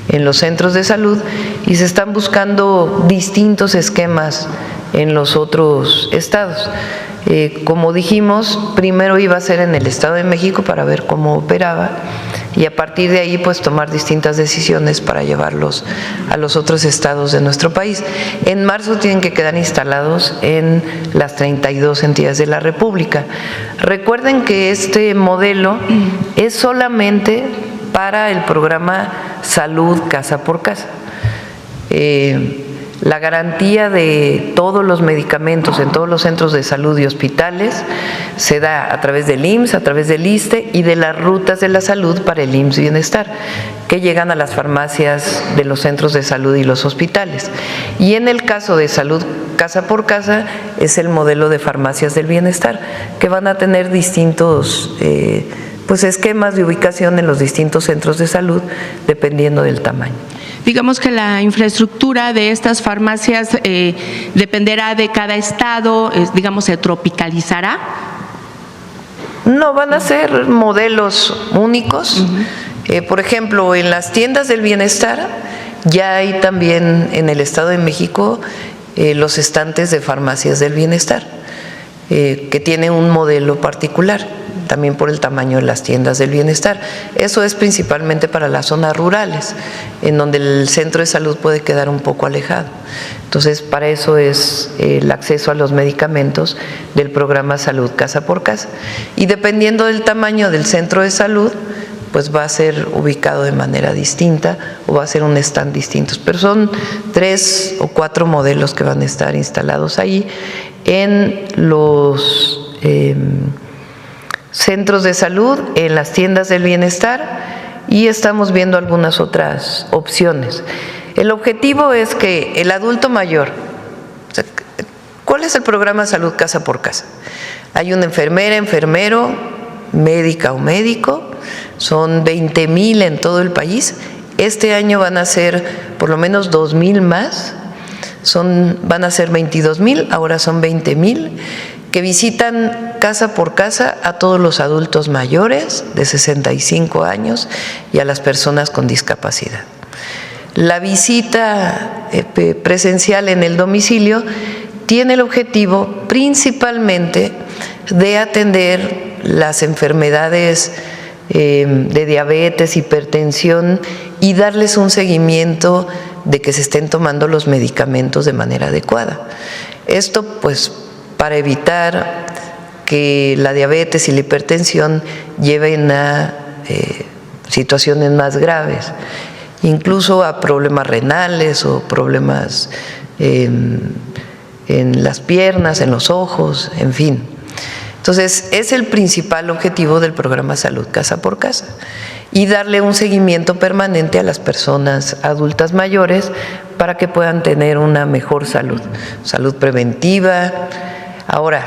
en los centros de salud, y se están buscando distintos esquemas en los otros estados. Como dijimos, primero iba a ser en el Estado de México para ver cómo operaba y a partir de ahí pues tomar distintas decisiones para llevarlos a los otros estados de nuestro país. En marzo tienen que quedar instalados en las 32 entidades de la República. Recuerden que este modelo es solamente para el programa Salud Casa por Casa. La garantía de todos los medicamentos en todos los centros de salud y hospitales se da a través del IMSS, a través del ISSSTE y de las rutas de la salud para el IMSS Bienestar, que llegan a las farmacias de los centros de salud y los hospitales. Y en el caso de Salud Casa por Casa es el modelo de farmacias del bienestar, que van a tener distintos pues esquemas de ubicación en los distintos centros de salud, dependiendo del tamaño. Digamos que la infraestructura de estas farmacias dependerá de cada estado, digamos, se tropicalizará. No, van a ser modelos únicos. Por ejemplo, en las tiendas del bienestar ya hay también en el Estado de México los estantes de farmacias del bienestar, que tienen un modelo particular, también por el tamaño de las tiendas del bienestar. Eso es principalmente para las zonas rurales, en donde el centro de salud puede quedar un poco alejado. Entonces, para eso es el acceso a los medicamentos del programa Salud Casa por Casa. Y dependiendo del tamaño del centro de salud, pues va a ser ubicado de manera distinta o va a ser un stand distinto. Pero son 3 o 4 modelos que van a estar instalados ahí en los centros de salud, en las tiendas del bienestar, y estamos viendo algunas otras opciones. El objetivo es que el adulto mayor, ¿cuál es el programa Salud Casa por Casa? Hay una enfermera, enfermero, médica o médico, son 20,000 en todo el país. Este año van a ser por lo menos 2,000 más, van a ser 22,000, ahora son 20,000, que visitan casa por casa a todos los adultos mayores de 65 años y a las personas con discapacidad. La visita presencial en el domicilio tiene el objetivo principalmente de atender las enfermedades de diabetes, hipertensión y darles un seguimiento de que se estén tomando los medicamentos de manera adecuada. Esto pues para evitar que la diabetes y la hipertensión lleven a situaciones más graves, incluso a problemas renales o problemas en las piernas, en los ojos, en fin. Entonces, es el principal objetivo del programa Salud Casa por Casa y darle un seguimiento permanente a las personas adultas mayores para que puedan tener una mejor salud, salud preventiva. Ahora,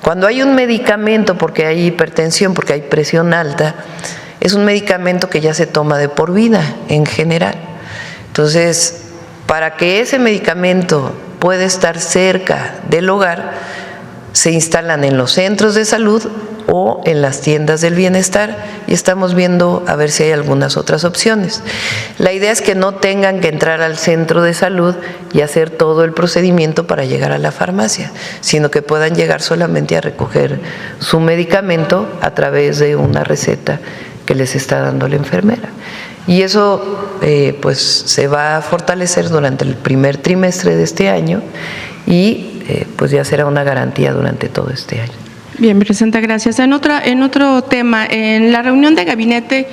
cuando hay un medicamento, porque hay hipertensión, porque hay presión alta, es un medicamento que ya se toma de por vida en general. Entonces, para que ese medicamento pueda estar cerca del hogar, se instalan en los centros de salud o en las tiendas del bienestar y estamos viendo a ver si hay algunas otras opciones. La idea es que no tengan que entrar al centro de salud y hacer todo el procedimiento para llegar a la farmacia, sino que puedan llegar solamente a recoger su medicamento a través de una receta que les está dando la enfermera. Y eso pues se va a fortalecer durante el primer trimestre de este año y pues ya será una garantía durante todo este año. Bien, presidenta, gracias. En otro tema, en la reunión de gabinete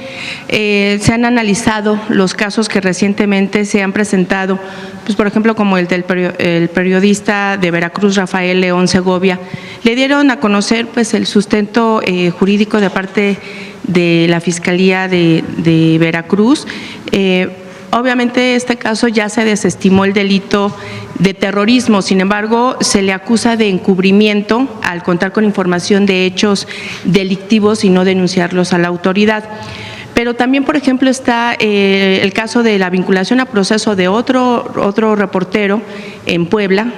se han analizado los casos que recientemente se han presentado, pues por ejemplo como el del periodista de Veracruz, Rafael León Segovia. Le dieron a conocer pues el sustento jurídico de parte de la Fiscalía de Veracruz. Obviamente este caso ya se desestimó el delito de terrorismo, sin embargo se le acusa de encubrimiento al contar con información de hechos delictivos y no denunciarlos a la autoridad. Pero también, por ejemplo, está el caso de la vinculación a proceso de otro reportero en Puebla,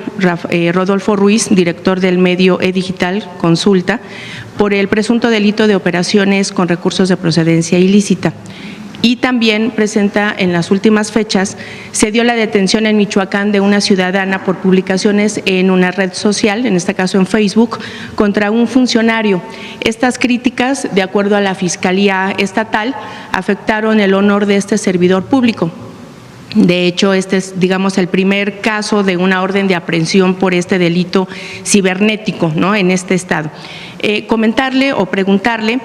Rodolfo Ruiz, director del medio E-Digital Consulta, por el presunto delito de operaciones con recursos de procedencia ilícita. Y también presenta en las últimas fechas, se dio la detención en Michoacán de una ciudadana por publicaciones en una red social, en este caso en Facebook, contra un funcionario. Estas críticas, de acuerdo a la Fiscalía Estatal, afectaron el honor de este servidor público. De hecho, este es, digamos, el primer caso de una orden de aprehensión por este delito cibernético, ¿no?, en este estado. Comentarle o preguntarle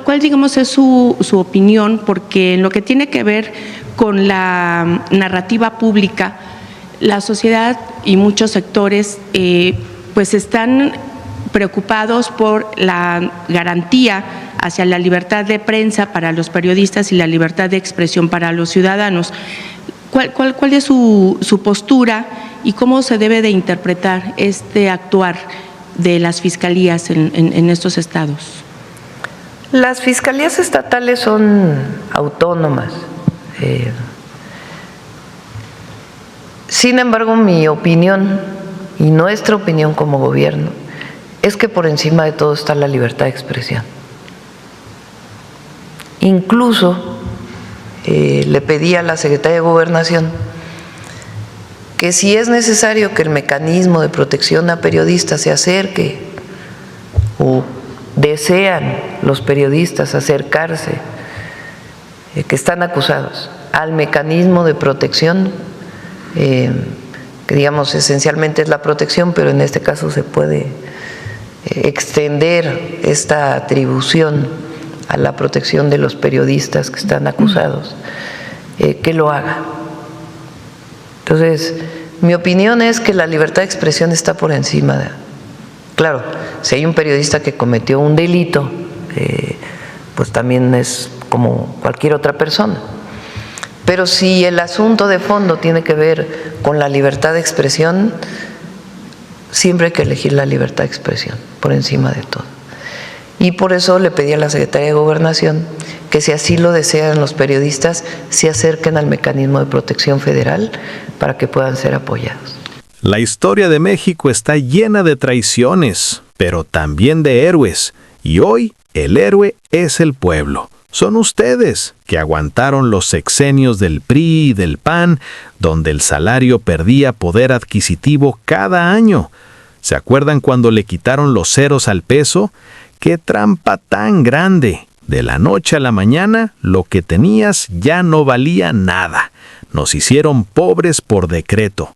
¿cuál digamos es su opinión? Porque en lo que tiene que ver con la narrativa pública, la sociedad y muchos sectores pues están preocupados por la garantía hacia la libertad de prensa para los periodistas y la libertad de expresión para los ciudadanos. ¿Cuál es su postura y cómo se debe de interpretar este actuar de las fiscalías en estos estados? Las fiscalías estatales son autónomas. Sin embargo, mi opinión y nuestra opinión como gobierno es que por encima de todo está la libertad de expresión. Incluso le pedí a la Secretaría de Gobernación que si es necesario que el mecanismo de protección a periodistas se acerque o desean los periodistas acercarse, que están acusados, al mecanismo de protección, que digamos esencialmente es la protección, pero en este caso se puede extender esta atribución a la protección de los periodistas que están acusados, que lo haga. Entonces, mi opinión es que la libertad de expresión está por encima de… Claro, si hay un periodista que cometió un delito, pues también es como cualquier otra persona. Pero si el asunto de fondo tiene que ver con la libertad de expresión, siempre hay que elegir la libertad de expresión por encima de todo. Y por eso le pedí a la Secretaría de Gobernación que si así lo desean los periodistas, se acerquen al mecanismo de protección federal para que puedan ser apoyados. La historia de México está llena de traiciones, pero también de héroes. Y hoy el héroe es el pueblo. Son ustedes que aguantaron los sexenios del PRI y del PAN, donde el salario perdía poder adquisitivo cada año. ¿Se acuerdan cuando le quitaron los ceros al peso? ¡Qué trampa tan grande! De la noche a la mañana, lo que tenías ya no valía nada. Nos hicieron pobres por decreto.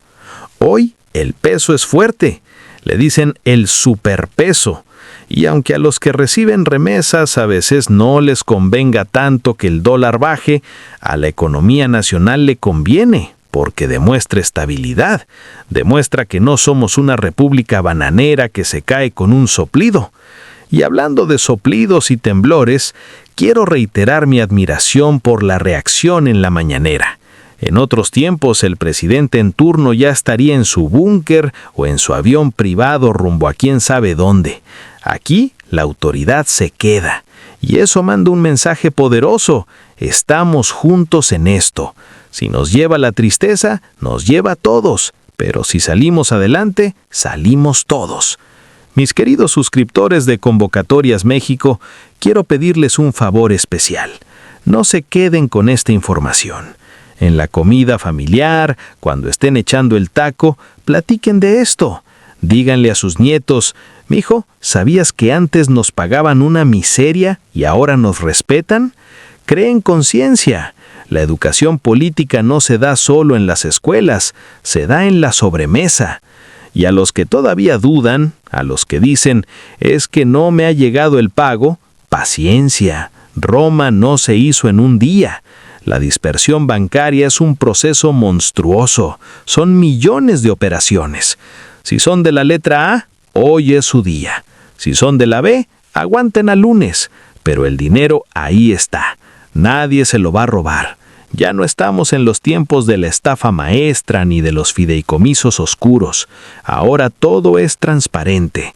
Hoy el peso es fuerte. Le dicen el superpeso. Y aunque a los que reciben remesas a veces no les convenga tanto que el dólar baje, a la economía nacional le conviene, porque demuestra estabilidad, demuestra que no somos una república bananera que se cae con un soplido. Y hablando de soplidos y temblores, quiero reiterar mi admiración por la reacción en la mañanera. En otros tiempos el presidente en turno ya estaría en su búnker o en su avión privado rumbo a quién sabe dónde. Aquí la autoridad se queda. Y eso manda un mensaje poderoso. Estamos juntos en esto. Si nos lleva la tristeza, nos lleva a todos. Pero si salimos adelante, salimos todos. Mis queridos suscriptores de Convocatorias México, quiero pedirles un favor especial. No se queden con esta información. En la comida familiar, cuando estén echando el taco, platiquen de esto. Díganle a sus nietos, Mijo, ¿sabías que antes nos pagaban una miseria y ahora nos respetan? Cree en conciencia. La educación política no se da solo en las escuelas, se da en la sobremesa. Y a los que todavía dudan, a los que dicen, es que no me ha llegado el pago, paciencia. Roma no se hizo en un día. La dispersión bancaria es un proceso monstruoso. Son millones de operaciones. Si son de la letra A, hoy es su día. Si son de la B, aguanten al lunes. Pero el dinero ahí está. Nadie se lo va a robar. Ya no estamos en los tiempos de la estafa maestra ni de los fideicomisos oscuros. Ahora todo es transparente.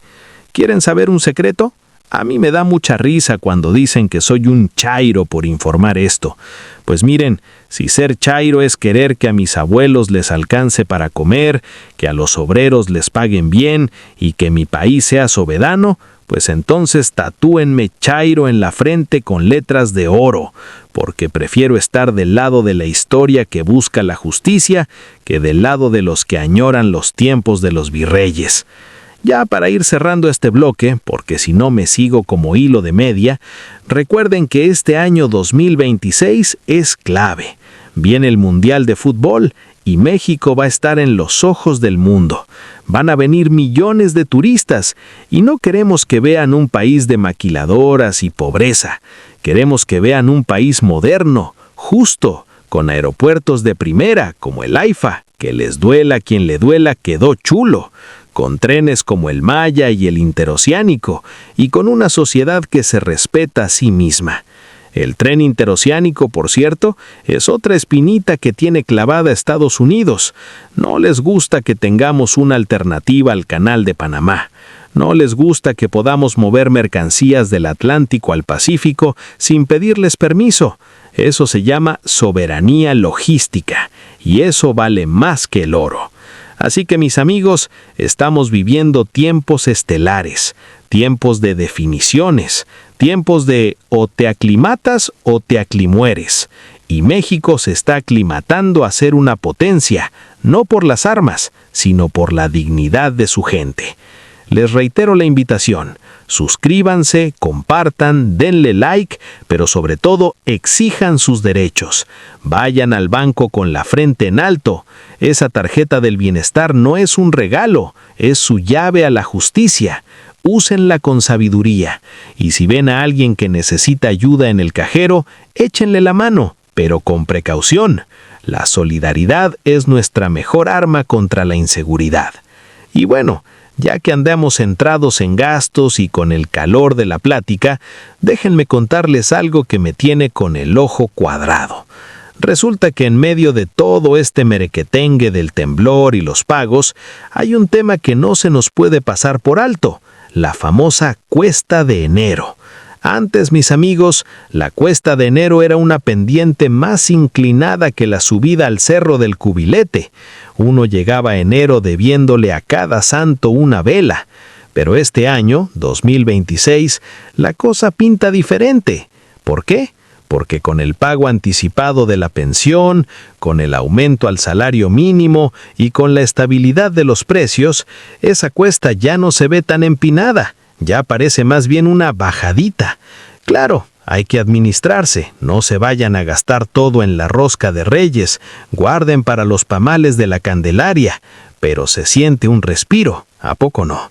¿Quieren saber un secreto? A mí me da mucha risa cuando dicen que soy un chairo por informar esto. Pues miren, si ser chairo es querer que a mis abuelos les alcance para comer, que a los obreros les paguen bien y que mi país sea soberano, pues entonces tatúenme chairo en la frente con letras de oro, porque prefiero estar del lado de la historia que busca la justicia que del lado de los que añoran los tiempos de los virreyes. Ya para ir cerrando este bloque, porque si no me sigo como hilo de media, recuerden que este año 2026 es clave. Viene el Mundial de Fútbol y México va a estar en los ojos del mundo. Van a venir millones de turistas y no queremos que vean un país de maquiladoras y pobreza. Queremos que vean un país moderno, justo, con aeropuertos de primera como el AIFA, que les duela quien le duela, quedó chulo, con trenes como el Maya y el Interoceánico, y con una sociedad que se respeta a sí misma. El tren interoceánico, por cierto, es otra espinita que tiene clavada Estados Unidos. No les gusta que tengamos una alternativa al Canal de Panamá. No les gusta que podamos mover mercancías del Atlántico al Pacífico sin pedirles permiso. Eso se llama soberanía logística, y eso vale más que el oro. Así que mis amigos, estamos viviendo tiempos estelares, tiempos de definiciones, tiempos de o te aclimatas o te aclimueres. Y México se está aclimatando a ser una potencia, no por las armas, sino por la dignidad de su gente. Les reitero la invitación. Suscríbanse, compartan, denle like, pero sobre todo exijan sus derechos. Vayan al banco con la frente en alto. Esa tarjeta del bienestar no es un regalo, es su llave a la justicia. Úsenla con sabiduría. Y si ven a alguien que necesita ayuda en el cajero, échenle la mano, pero con precaución. La solidaridad es nuestra mejor arma contra la inseguridad. Y bueno, ya que andamos centrados en gastos y con el calor de la plática, déjenme contarles algo que me tiene con el ojo cuadrado. Resulta que en medio de todo este merequetengue del temblor y los pagos, hay un tema que no se nos puede pasar por alto, la famosa Cuesta de Enero. Antes, mis amigos, la Cuesta de Enero era una pendiente más inclinada que la subida al Cerro del Cubilete. Uno llegaba a enero debiéndole a cada santo una vela. Pero este año, 2026, la cosa pinta diferente. ¿Por qué? Porque con el pago anticipado de la pensión, con el aumento al salario mínimo y con la estabilidad de los precios, esa cuesta ya no se ve tan empinada. Ya parece más bien una bajadita. Claro, hay que administrarse, no se vayan a gastar todo en la rosca de Reyes, guarden para los pamales de la Candelaria, pero se siente un respiro, ¿a poco no?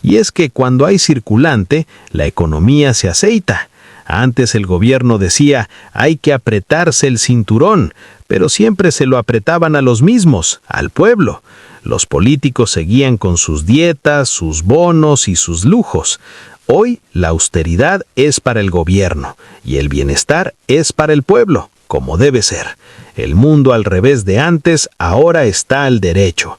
Y es que cuando hay circulante, la economía se aceita. Antes el gobierno decía, hay que apretarse el cinturón, pero siempre se lo apretaban a los mismos, al pueblo. Los políticos seguían con sus dietas, sus bonos y sus lujos. Hoy la austeridad es para el gobierno y el bienestar es para el pueblo, como debe ser. El mundo al revés de antes ahora está al derecho.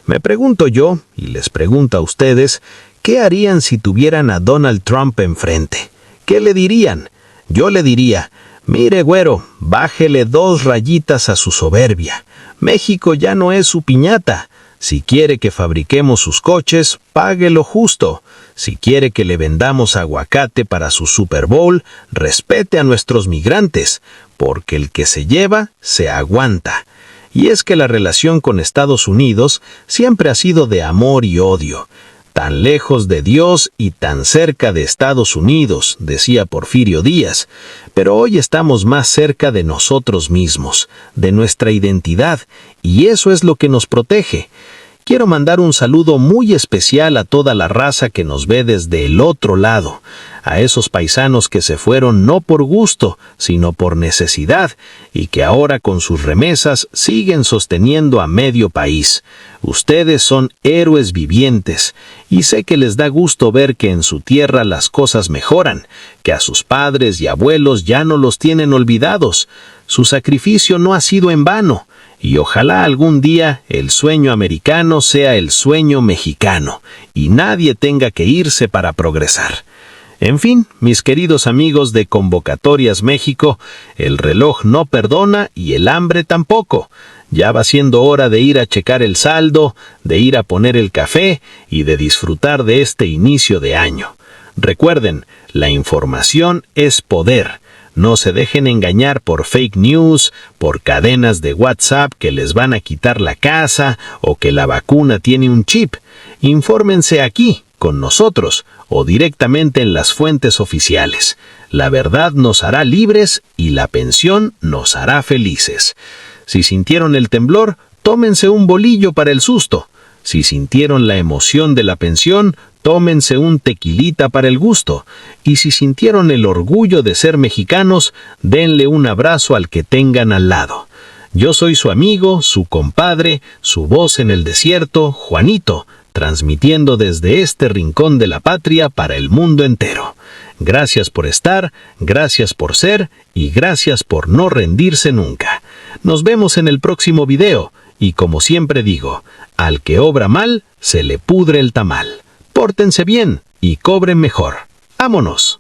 Me pregunto yo, y les pregunto a ustedes, ¿qué harían si tuvieran a Donald Trump enfrente? ¿Qué le dirían? Yo le diría, mire güero, bájele 2 rayitas a su soberbia. México ya no es su piñata. Si quiere que fabriquemos sus coches, pague lo justo. Si quiere que le vendamos aguacate para su Super Bowl, respete a nuestros migrantes, porque el que se lleva, se aguanta. Y es que la relación con Estados Unidos siempre ha sido de amor y odio. Tan lejos de Dios y tan cerca de Estados Unidos, decía Porfirio Díaz, pero hoy estamos más cerca de nosotros mismos, de nuestra identidad, y eso es lo que nos protege. Quiero mandar un saludo muy especial a toda la raza que nos ve desde el otro lado, a esos paisanos que se fueron no por gusto, sino por necesidad, y que ahora con sus remesas siguen sosteniendo a medio país. Ustedes son héroes vivientes, y sé que les da gusto ver que en su tierra las cosas mejoran, que a sus padres y abuelos ya no los tienen olvidados. Su sacrificio no ha sido en vano, y ojalá algún día el sueño americano sea el sueño mexicano, y nadie tenga que irse para progresar. En fin, mis queridos amigos de Convocatorias México, el reloj no perdona y el hambre tampoco. Ya va siendo hora de ir a checar el saldo, de ir a poner el café y de disfrutar de este inicio de año. Recuerden, la información es poder. No se dejen engañar por fake news, por cadenas de WhatsApp que les van a quitar la casa o que la vacuna tiene un chip. Infórmense aquí, con nosotros, o directamente en las fuentes oficiales. La verdad nos hará libres y la pensión nos hará felices. Si sintieron el temblor, tómense un bolillo para el susto. Si sintieron la emoción de la pensión, tómense un tequilita para el gusto. Y si sintieron el orgullo de ser mexicanos, denle un abrazo al que tengan al lado. Yo soy su amigo, su compadre, su voz en el desierto, Juanito, transmitiendo desde este rincón de la patria para el mundo entero. Gracias por estar, gracias por ser y gracias por no rendirse nunca. Nos vemos en el próximo video y como siempre digo, al que obra mal, se le pudre el tamal. Pórtense bien y cobren mejor. ¡Vámonos!